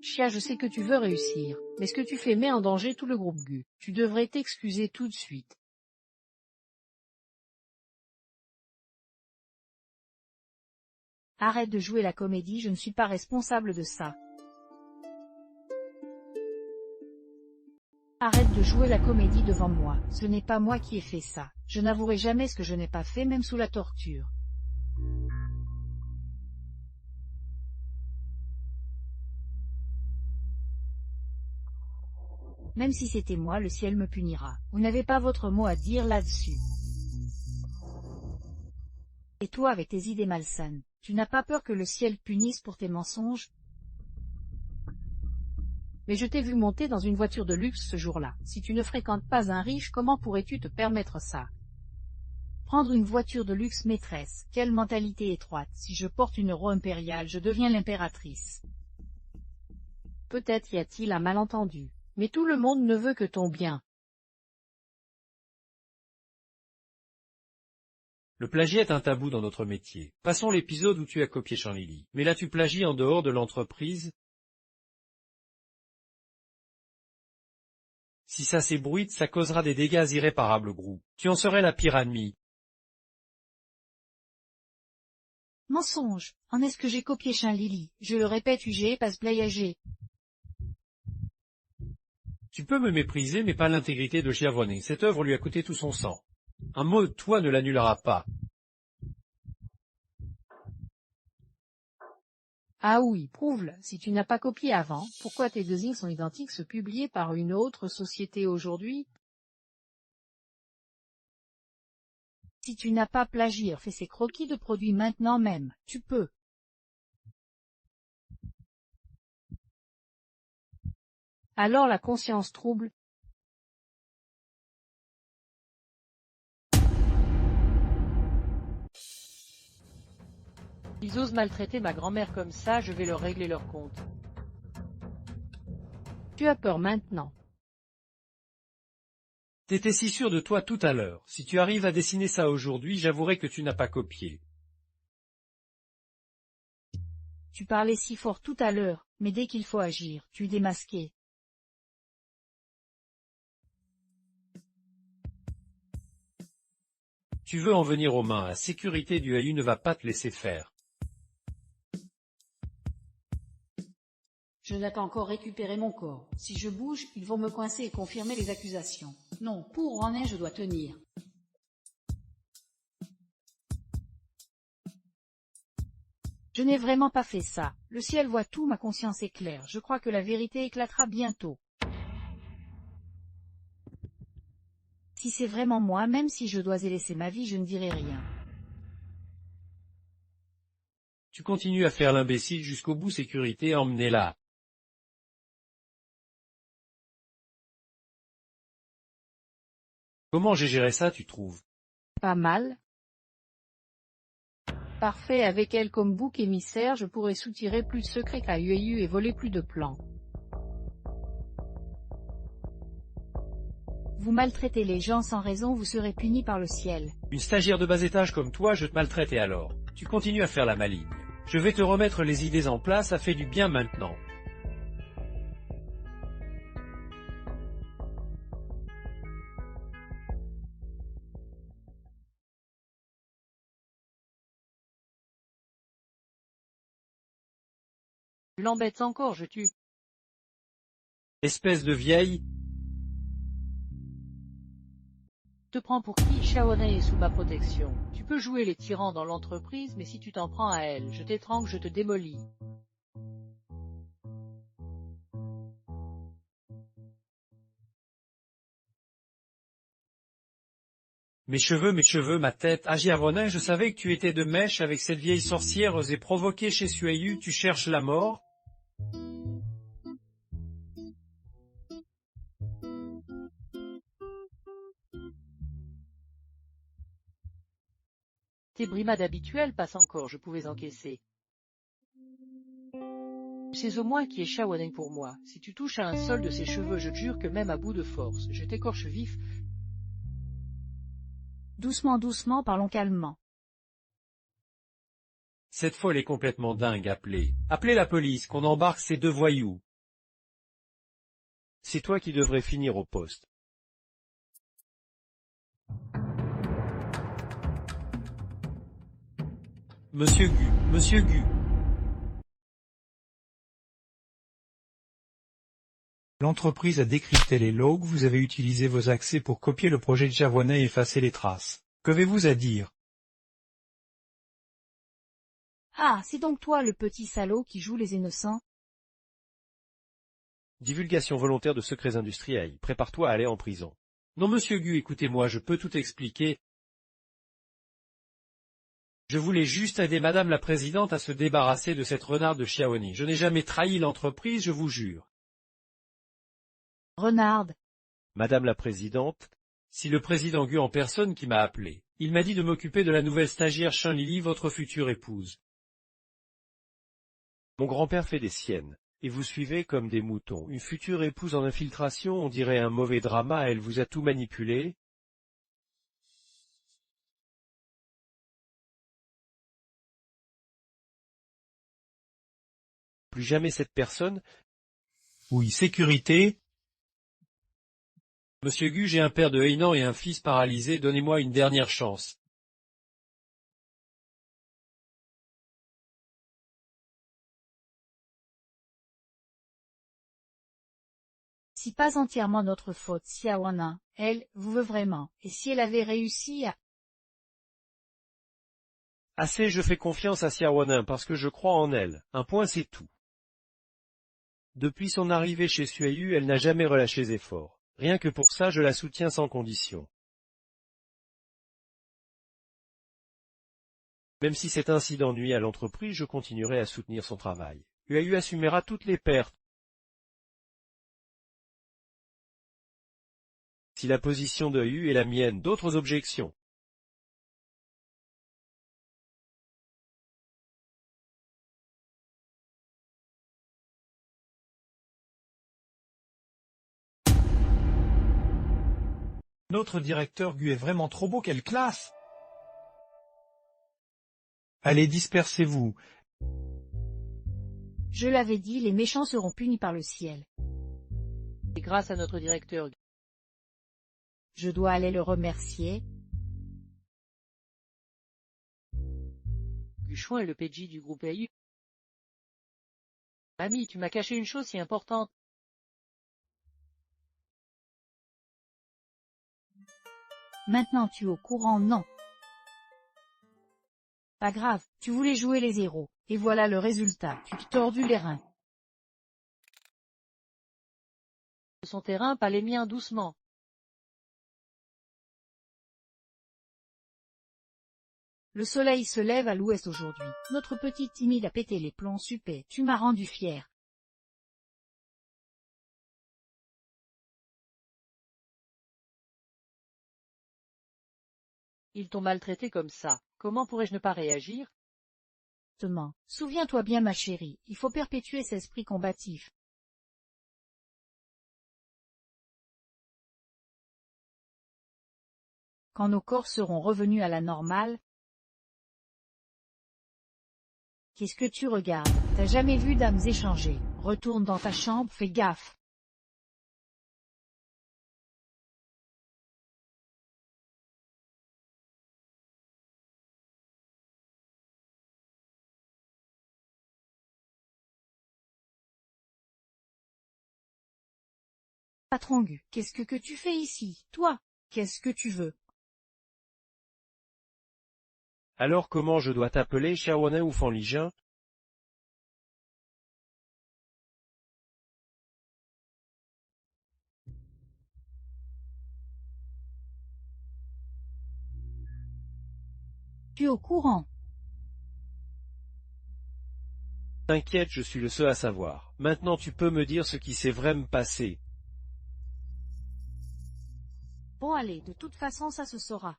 Chia, je sais que tu veux réussir, mais ce que tu fais met en danger tout le groupe Gu. Tu devrais t'excuser tout de suite. Arrête de jouer la comédie, je ne suis pas responsable de ça. Arrête de jouer la comédie devant moi, ce n'est pas moi qui ai fait ça. Je n'avouerai jamais ce que je n'ai pas fait même sous la torture. Même si c'était moi, le ciel me punira. Vous n'avez pas votre mot à dire là-dessus. Et toi avec tes idées malsaines, tu n'as pas peur que le ciel punisse pour tes mensonges? Mais je t'ai vu monter dans une voiture de luxe ce jour-là. Si tu ne fréquentes pas un riche, comment pourrais-tu te permettre ça? Prendre une voiture de luxe, maîtresse, quelle mentalité étroite. Si je porte une robe impériale, je deviens l'impératrice. Peut-être y a-t-il un malentendu. Mais tout le monde ne veut que ton bien. Le plagiat est un tabou dans notre métier. Passons l'épisode où tu as copié Chanlili. Mais là tu plagies en dehors de l'entreprise. Si ça s'ébruite, ça causera des dégâts irréparables au groupe. Tu en serais la pire ennemie. Mensonge. En est-ce que j'ai copié Chanlili? Je le répète, j'ai pas plagié. Tu peux me mépriser, mais pas l'intégrité de Giavone. Cette œuvre lui a coûté tout son sang. Un mot de toi ne l'annulera pas. Ah oui, prouve-le. Si tu n'as pas copié avant, pourquoi tes designs sont identiques se publiés par une autre société aujourd'hui? Si tu n'as pas plagié, fais ces croquis de produits maintenant même. Tu peux. Alors la conscience trouble. Ils osent maltraiter ma grand-mère comme ça, je vais leur régler leur compte. Tu as peur maintenant. T'étais si sûr de toi tout à l'heure. Si tu arrives à dessiner ça aujourd'hui, j'avouerai que tu n'as pas copié. Tu parlais si fort tout à l'heure, mais dès qu'il faut agir, tu es démasqué. Tu veux en venir aux mains, la sécurité du AU ne va pas te laisser faire. Je n'ai pas encore récupéré mon corps. Si je bouge, ils vont me coincer et confirmer les accusations. Non, pour où en est, je dois tenir. Je n'ai vraiment pas fait ça. Le ciel voit tout, ma conscience est claire. Je crois que la vérité éclatera bientôt. Si c'est vraiment moi, même si je dois y laisser ma vie, je ne dirai rien. Tu continues à faire l'imbécile jusqu'au bout, sécurité, emmenez-la. Comment j'ai géré ça, tu trouves? Pas mal. Parfait, avec elle comme bouc émissaire, je pourrais soutirer plus de secrets qu'à UAU et voler plus de plans. Vous maltraitez les gens sans raison, vous serez puni par le ciel. Une stagiaire de bas étage comme toi, je te maltraite et alors? Tu continues à faire la maligne. Je vais te remettre les idées en place, ça fait du bien maintenant. Tu l'embêtes encore, je tue. Espèce de vieille. Te prends pour qui? Shaone est sous ma protection. Tu peux jouer les tyrans dans l'entreprise, mais si tu t'en prends à elle, je t'étrangle, je te démolis. Mes cheveux, ma tête. Ah, Giavone, je savais que tu étais de mèche avec cette vieille sorcière osée provoquer chez Suayu, tu cherches la mort? Tes brimades habituelles passent encore, je pouvais encaisser. sais au moins qui est Shaonen pour moi. Si tu touches à un seul de ses cheveux, je te jure que même à bout de force, je t'écorche vif. Doucement, doucement, parlons calmement. Cette folle est complètement dingue, appelez. Appelez la police, qu'on embarque ces deux voyous. C'est toi qui devrais finir au poste. Monsieur Gu, Monsieur Gu. L'entreprise a décrypté les logs, vous avez utilisé vos accès pour copier le projet de Shaonan et effacer les traces. Qu'avez-vous à dire? Ah, c'est donc toi le petit salaud qui joue les innocents? Divulgation volontaire de secrets industriels. Prépare-toi à aller en prison. Non, monsieur Gu, écoutez-moi, je peux tout expliquer. Je voulais juste aider madame la présidente à se débarrasser de cette renarde de Shaonan. Je n'ai jamais trahi l'entreprise, je vous jure. Renarde. Madame la présidente, c'est le président Gu en personne qui m'a appelé. Il m'a dit de m'occuper de la nouvelle stagiaire Shin Lily, votre future épouse. Mon grand-père fait des siennes, et vous suivez comme des moutons. Une future épouse en infiltration, on dirait un mauvais drama, elle vous a tout manipulé. Plus jamais cette personne. Oui, sécurité. Monsieur Gu, j'ai un père de Hainan et un fils paralysé, donnez-moi une dernière chance. Si pas entièrement notre faute, Shaonan, elle, vous veut vraiment, et si elle avait réussi à... Assez, je fais confiance à Shaonan parce que je crois en elle. Un point, c'est tout. Depuis son arrivée chez Suayu, elle n'a jamais relâché ses efforts. Rien que pour ça, je la soutiens sans condition. Même si cet incident nuit à l'entreprise, je continuerai à soutenir son travail. UAU assumera toutes les pertes. Si la position de UAU est la mienne, d'autres objections. Notre directeur Gu est vraiment trop beau, quelle classe! Allez, dispersez-vous. Je l'avais dit, les méchants seront punis par le ciel. Et grâce à notre directeur. Je dois aller le remercier. Guchouin est le PJ du groupe AU. Ami, tu m'as caché une chose si importante. Maintenant tu es au courant, non? Pas grave, tu voulais jouer les héros, et voilà le résultat, tu t'es tordu les reins. Son terrain, pas les miens, doucement. Le soleil se lève à l'ouest aujourd'hui. Notre petite timide a pété les plombs, super, tu m'as rendu fier. Ils t'ont maltraité comme ça. Comment pourrais-je ne pas réagir? Justement, souviens-toi bien ma chérie, il faut perpétuer cet esprit combatif. Quand nos corps seront revenus à la normale. Qu'est-ce que tu regardes? T'as jamais vu d'âmes échanger? Retourne dans ta chambre, fais gaffe. Patron Gu, qu'est-ce que tu fais ici? Toi, qu'est-ce que tu veux? Alors comment je dois t'appeler, Shaonan ou Fanligin? Tu es au courant? T'inquiète, je suis le seul à savoir. Maintenant tu peux me dire ce qui s'est vraiment passé. Bon allez, de toute façon ça se saura.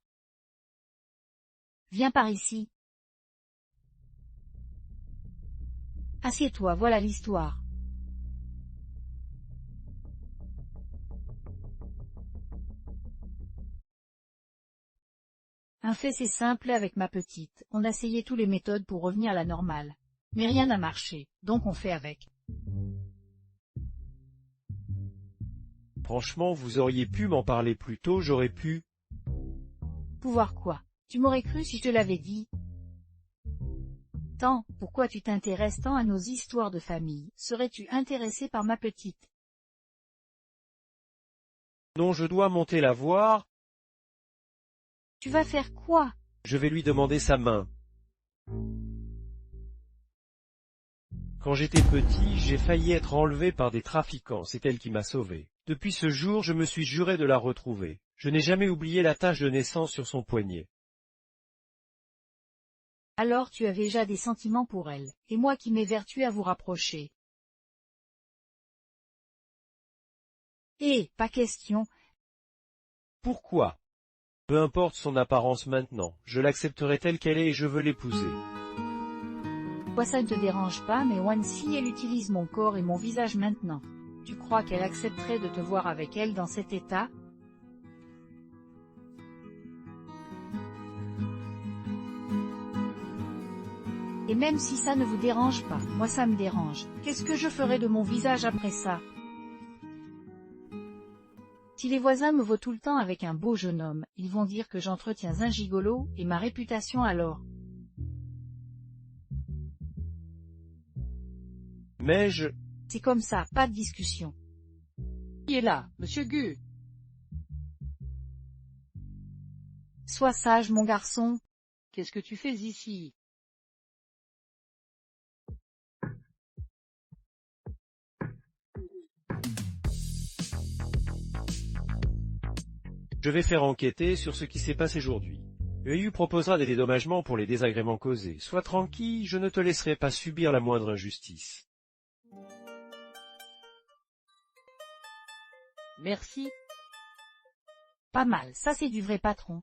Viens par ici. Assieds-toi, voilà l'histoire. Un fait c'est simple avec ma petite, on a essayé toutes les méthodes pour revenir à la normale. Mais rien n'a marché, donc on fait avec. Franchement, vous auriez pu m'en parler plus tôt, j'aurais pu... Pouvoir quoi? Tu m'aurais cru si je te l'avais dit. Tant, pourquoi tu t'intéresses tant à nos histoires de famille? Serais-tu intéressé par ma petite? Non, je dois monter la voir, Tu vas faire quoi? je vais lui demander sa main. Quand j'étais petit, j'ai failli être enlevé par des trafiquants, c'est elle qui m'a sauvé. Depuis ce jour, je me suis juré de la retrouver. Je n'ai jamais oublié la tache de naissance sur son poignet. Alors tu avais déjà des sentiments pour elle, et moi qui m'évertue à vous rapprocher. Pas question, Pourquoi? Peu importe son apparence maintenant, je l'accepterai telle qu'elle est et je veux l'épouser. toi ça ne te dérange pas mais si elle utilise mon corps et mon visage maintenant. Tu crois qu'elle accepterait de te voir avec elle dans cet état? Et même si ça ne vous dérange pas, moi ça me dérange. Qu'est-ce que je ferai de mon visage après ça? Si les voisins me voient tout le temps avec un beau jeune homme, ils vont dire que j'entretiens un gigolo, et ma réputation alors? Mais je... C'est comme ça, pas de discussion. Qui est là, Monsieur Gu? Sois sage mon garçon. Qu'est-ce que tu fais ici? Je vais faire enquêter sur ce qui s'est passé aujourd'hui. EU proposera des dédommagements pour les désagréments causés. Sois tranquille, je ne te laisserai pas subir la moindre injustice. Merci. Pas mal, ça c'est du vrai patron.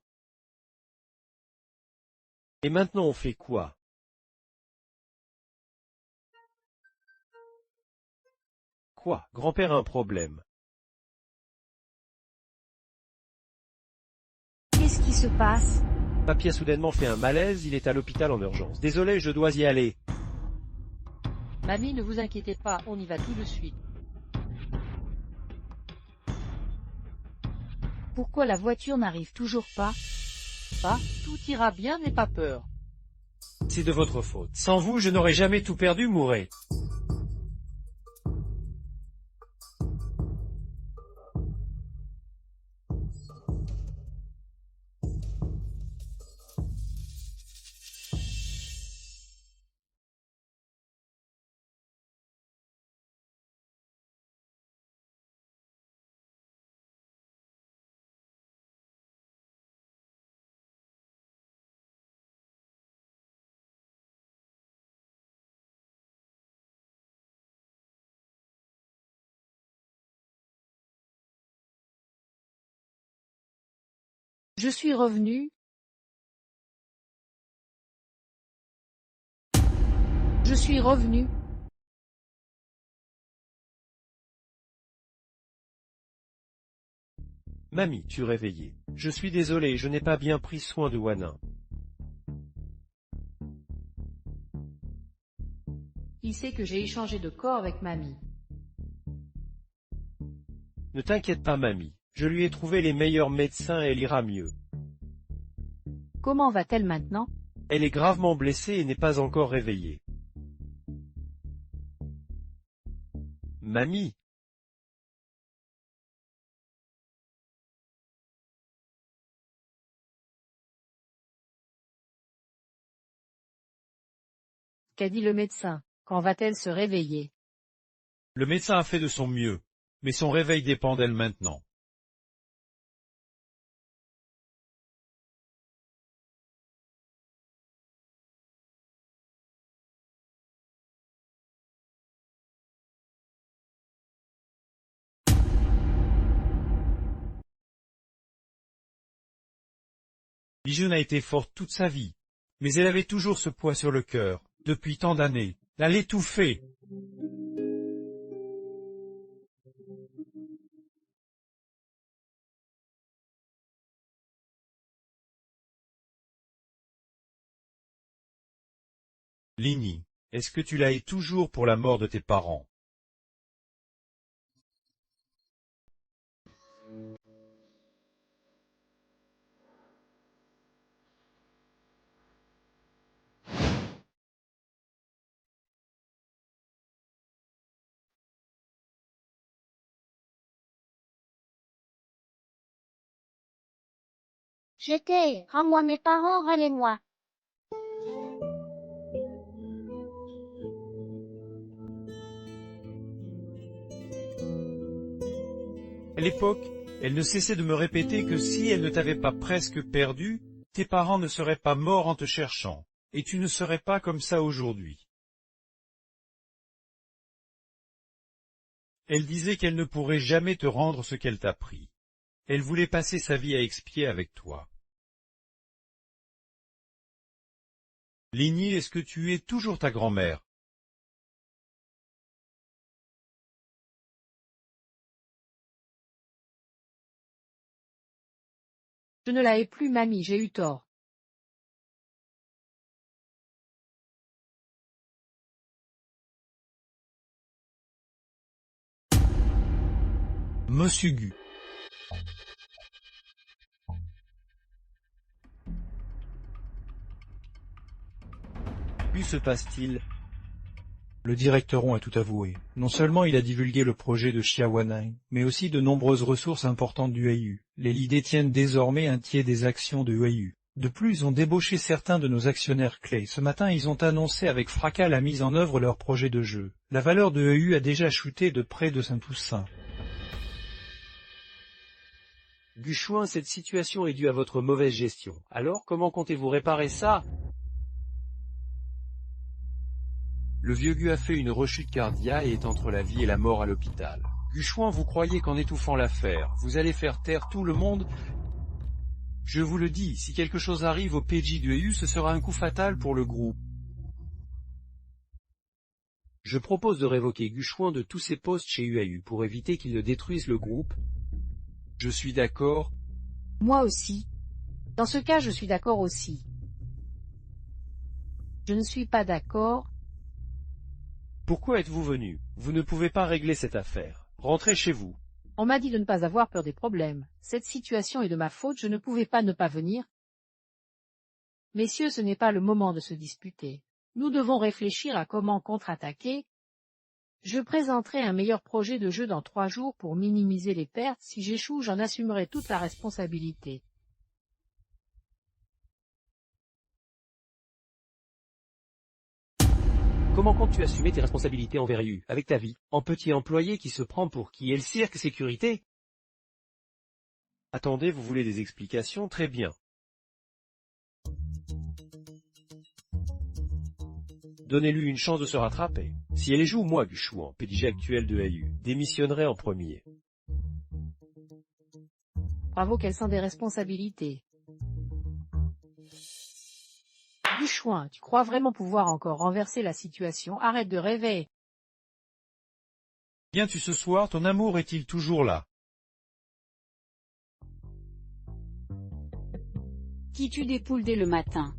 Et maintenant on fait quoi? Quoi? Grand-père a un problème. Qu'est-ce qui se passe? Papy a soudainement fait un malaise, il est à l'hôpital en urgence. Désolé, je dois y aller. Mamie, ne vous inquiétez pas, on y va tout de suite. Pourquoi la voiture n'arrive toujours pas? Pas, tout ira bien, n'aie pas peur. C'est de votre faute. Sans vous, je n'aurais jamais tout perdu, Mouret. Je suis revenu. Je suis revenu. Mamie, tu réveillée. Je suis désolé, je n'ai pas bien pris soin de Wanin. Il sait que j'ai échangé de corps avec mamie. Ne t'inquiète pas, mamie. Je lui ai trouvé les meilleurs médecins et elle ira mieux. Comment va-t-elle maintenant? Elle est gravement blessée et n'est pas encore réveillée. Mamie, Qu'a dit le médecin? Quand va-t-elle se réveiller? Le médecin a fait de son mieux, mais son réveil dépend d'elle maintenant. Lijeune a été forte toute sa vie, mais elle avait toujours ce poids sur le cœur, depuis tant d'années. à l'étouffer. Lini, est-ce que tu la hais toujours pour la mort de tes parents? J'étais, rends-moi mes parents, rendez-moi. À l'époque, elle ne cessait de me répéter que si elle ne t'avait pas presque perdu, tes parents ne seraient pas morts en te cherchant, et tu ne serais pas comme ça aujourd'hui. Elle disait qu'elle ne pourrait jamais te rendre ce qu'elle t'a pris. Elle voulait passer sa vie à expier avec toi. Lini, est-ce que tu es toujours ta grand-mère? Je ne la hais plus, mamie, j'ai eu tort. Monsieur Gu. Que se passe-t-il? Le directeur a tout avoué. Non seulement il a divulgué le projet de Xiaowanan, mais aussi de nombreuses ressources importantes du Huayu. Les Li détiennent désormais un tiers des actions de Huayu. De plus, ils ont débauché certains de nos actionnaires clés. Ce matin, ils ont annoncé avec fracas la mise en œuvre de leur projet de jeu. La valeur de Huayu a déjà chuté de près de 5%. Guchuan, cette situation est due à votre mauvaise gestion. Alors, comment comptez-vous réparer ça? Le vieux Gu a fait une rechute cardiaque et est entre la vie et la mort à l'hôpital. Guchuan, vous croyez qu'en étouffant l'affaire, vous allez faire taire tout le monde? Je vous le dis, si quelque chose arrive au PJ du EU, ce sera un coup fatal pour le groupe. Je propose de révoquer Guchuan de tous ses postes chez UAU pour éviter qu'il ne détruise le groupe. Je suis d'accord. Moi aussi. Dans ce cas, je suis d'accord aussi. Je ne suis pas d'accord. Pourquoi êtes-vous venu? Vous ne pouvez pas régler cette affaire. Rentrez chez vous. On m'a dit de ne pas avoir peur des problèmes. Cette situation est de ma faute, je ne pouvais pas ne pas venir. Messieurs, ce n'est pas le moment de se disputer. Nous devons réfléchir à comment contre-attaquer. Je présenterai un meilleur projet de jeu dans 3 jours pour minimiser les pertes. Si j'échoue, j'en assumerai toute la responsabilité. Comment comptes-tu assumer tes responsabilités envers EU, avec ta vie, en petit employé qui se prend pour qui est le cirque sécurité? Attendez, vous voulez des explications? Très bien. Donnez-lui une chance de se rattraper. Si elle échoue, moi, Guchuan, PDG actuel de AU, démissionnerai en premier. Bravo qu'elle sent des responsabilités. Guchuan, tu crois vraiment pouvoir encore renverser la situation? Arrête de rêver. Viens-tu ce soir, ton amour est-il toujours là? Qui tue des poules dès le matin?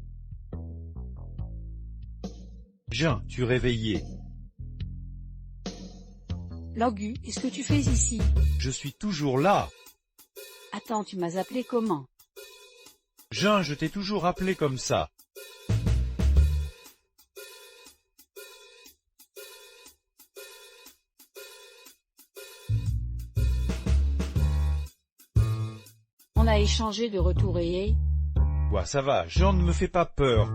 Jean, tu réveillé. Logu, qu'est-ce que tu fais ici? Je suis toujours là. Attends, tu m'as appelé comment? Jean, je t'ai toujours appelé comme ça. On a échangé de retour et... Quoi, ça va, Jean ne me fait pas peur.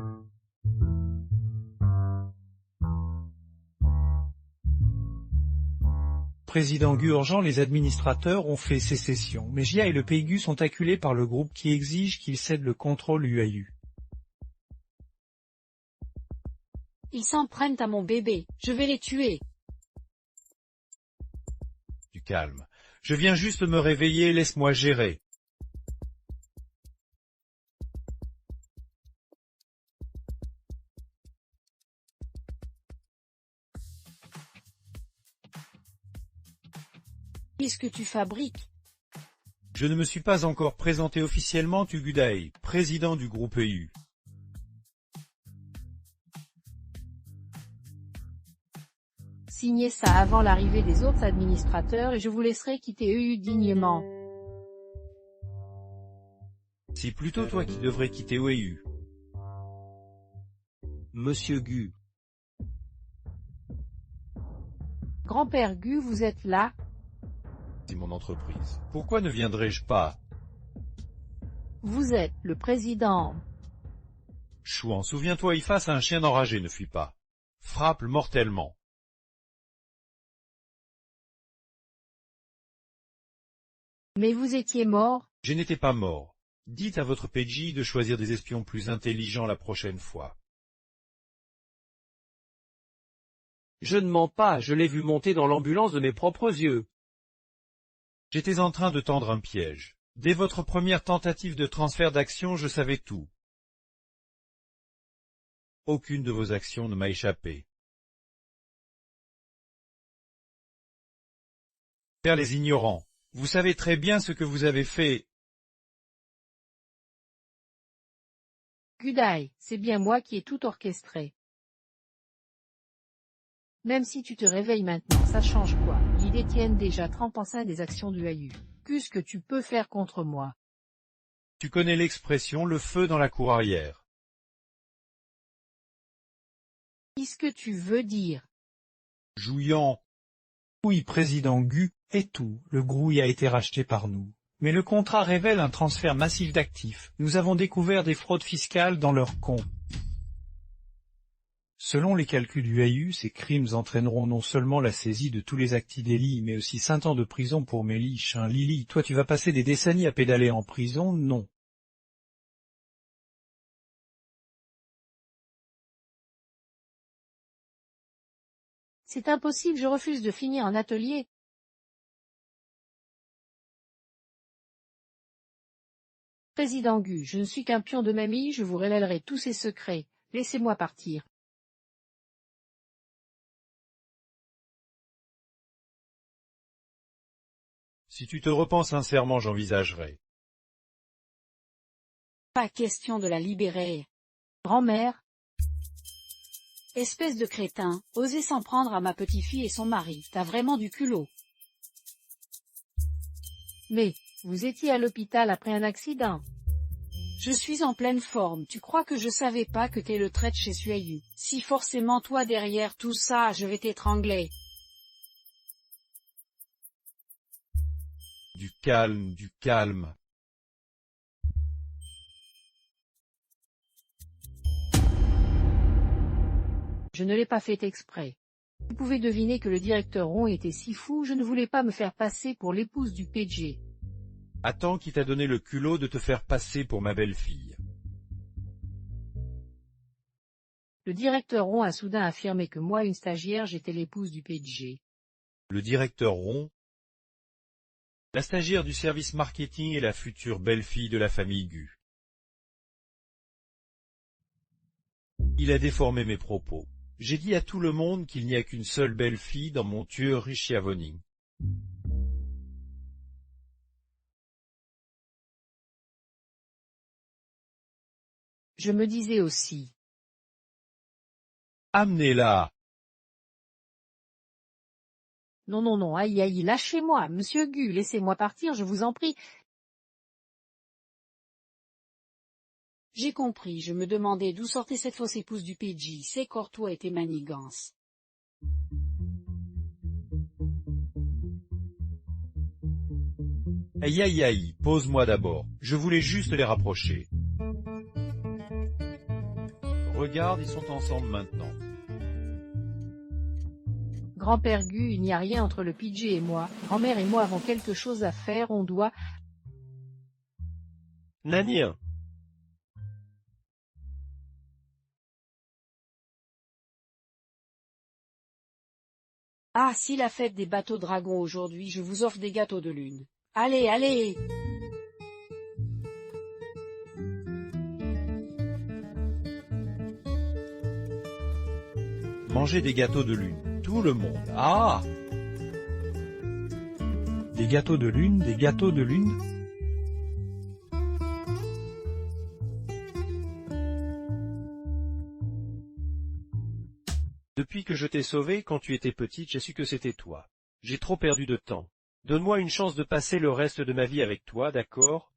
Président Gu urgent, les administrateurs ont fait sécession, mais Jia et le PGU sont acculés par le groupe qui exige qu'ils cèdent le contrôle UAU. Ils s'en prennent à mon bébé, je vais les tuer. Du calme. Je viens juste me réveiller, laisse-moi gérer. Qu'est-ce que tu fabriques? Je ne me suis pas encore présenté officiellement, Tugudae, président du groupe EU. Signez ça avant l'arrivée des autres administrateurs et je vous laisserai quitter EU dignement. C'est plutôt toi qui devrais quitter EU. Monsieur Gu. Grand-père Gu, vous êtes là? C'est mon entreprise. Pourquoi ne viendrais-je pas? Vous êtes le président. Chouan, souviens-toi, il face à un chien enragé, ne fuis pas. Frappe-le mortellement. Mais vous étiez mort? Je n'étais pas mort. Dites à votre PJ de choisir des espions plus intelligents la prochaine fois. Je ne mens pas, je l'ai vu monter dans l'ambulance de mes propres yeux. J'étais en train de tendre un piège. Dès votre première tentative de transfert d'action, je savais tout. Aucune de vos actions ne m'a échappé. Faire les ignorants. Vous savez très bien ce que vous avez fait. Gudai, c'est bien moi qui ai tout orchestré. Même si tu te réveilles maintenant, ça change quoi? Ils détiennent déjà 30% des actions du AU. Qu'est-ce que tu peux faire contre moi? Tu connais l'expression le feu dans la cour arrière. Qu'est-ce que tu veux dire? Jouillant. Oui, président Gu, et tout, le grouille a été racheté par nous. Mais le contrat révèle un transfert massif d'actifs. Nous avons découvert des fraudes fiscales dans leurs comptes. Selon les calculs du AU, ces crimes entraîneront non seulement la saisie de tous les actifs d'Eli, mais aussi 5 ans de prison pour Méliche. Lily, toi tu vas passer des décennies à pédaler en prison? Non. C'est impossible, je refuse de finir en atelier. Président Gu, je ne suis qu'un pion de mamie, je vous révélerai tous ses secrets. Laissez-moi partir. Si tu te repens sincèrement, j'envisagerai. Pas question de la libérer. Grand-mère, Espèce de crétin, oser s'en prendre à ma petite-fille et son mari, t'as vraiment du culot. mais, vous étiez à l'hôpital après un accident. Je suis en pleine forme, tu crois que je savais pas que t'es le traître chez Suayu? Si forcément toi derrière tout ça, je vais t'étrangler. Du calme, du calme. Je ne l'ai pas fait exprès. Vous pouvez deviner que le directeur Ron était si fou, je ne voulais pas me faire passer pour l'épouse du PG. Attends qui t'a donné le culot de te faire passer pour ma belle-fille. Le directeur Ron a soudain affirmé que moi, une stagiaire, j'étais l'épouse du PG. Le directeur Ron, la stagiaire du service marketing et la future belle-fille de la famille Gu. Il a déformé mes propos. J'ai dit à tout le monde qu'il n'y a qu'une seule belle-fille dans mon tueur Rishiavoning. Je me disais aussi. Amenez-la. Non, non, non, aïe, aïe, lâchez-moi, monsieur Gu, laissez-moi partir, je vous en prie. J'ai compris, je me demandais d'où sortait cette fausse épouse du PJ, c'est Cortois et tes manigances. Aïe aïe aïe, pose-moi d'abord, je voulais juste les rapprocher. Regarde, ils sont ensemble maintenant. Grand-père Gu, il n'y a rien entre le PG et moi. Grand-mère et moi avons quelque chose à faire, on doit... Nanien. Ah, si la fête des bateaux dragons aujourd'hui, je vous offre des gâteaux de lune. Allez, allez! Manger des gâteaux de lune, tout le monde. Ah! Des gâteaux de lune, des gâteaux de lune. Depuis que je t'ai sauvé, quand tu étais petite, j'ai su que c'était toi. J'ai trop perdu de temps. Donne-moi une chance de passer le reste de ma vie avec toi, d'accord?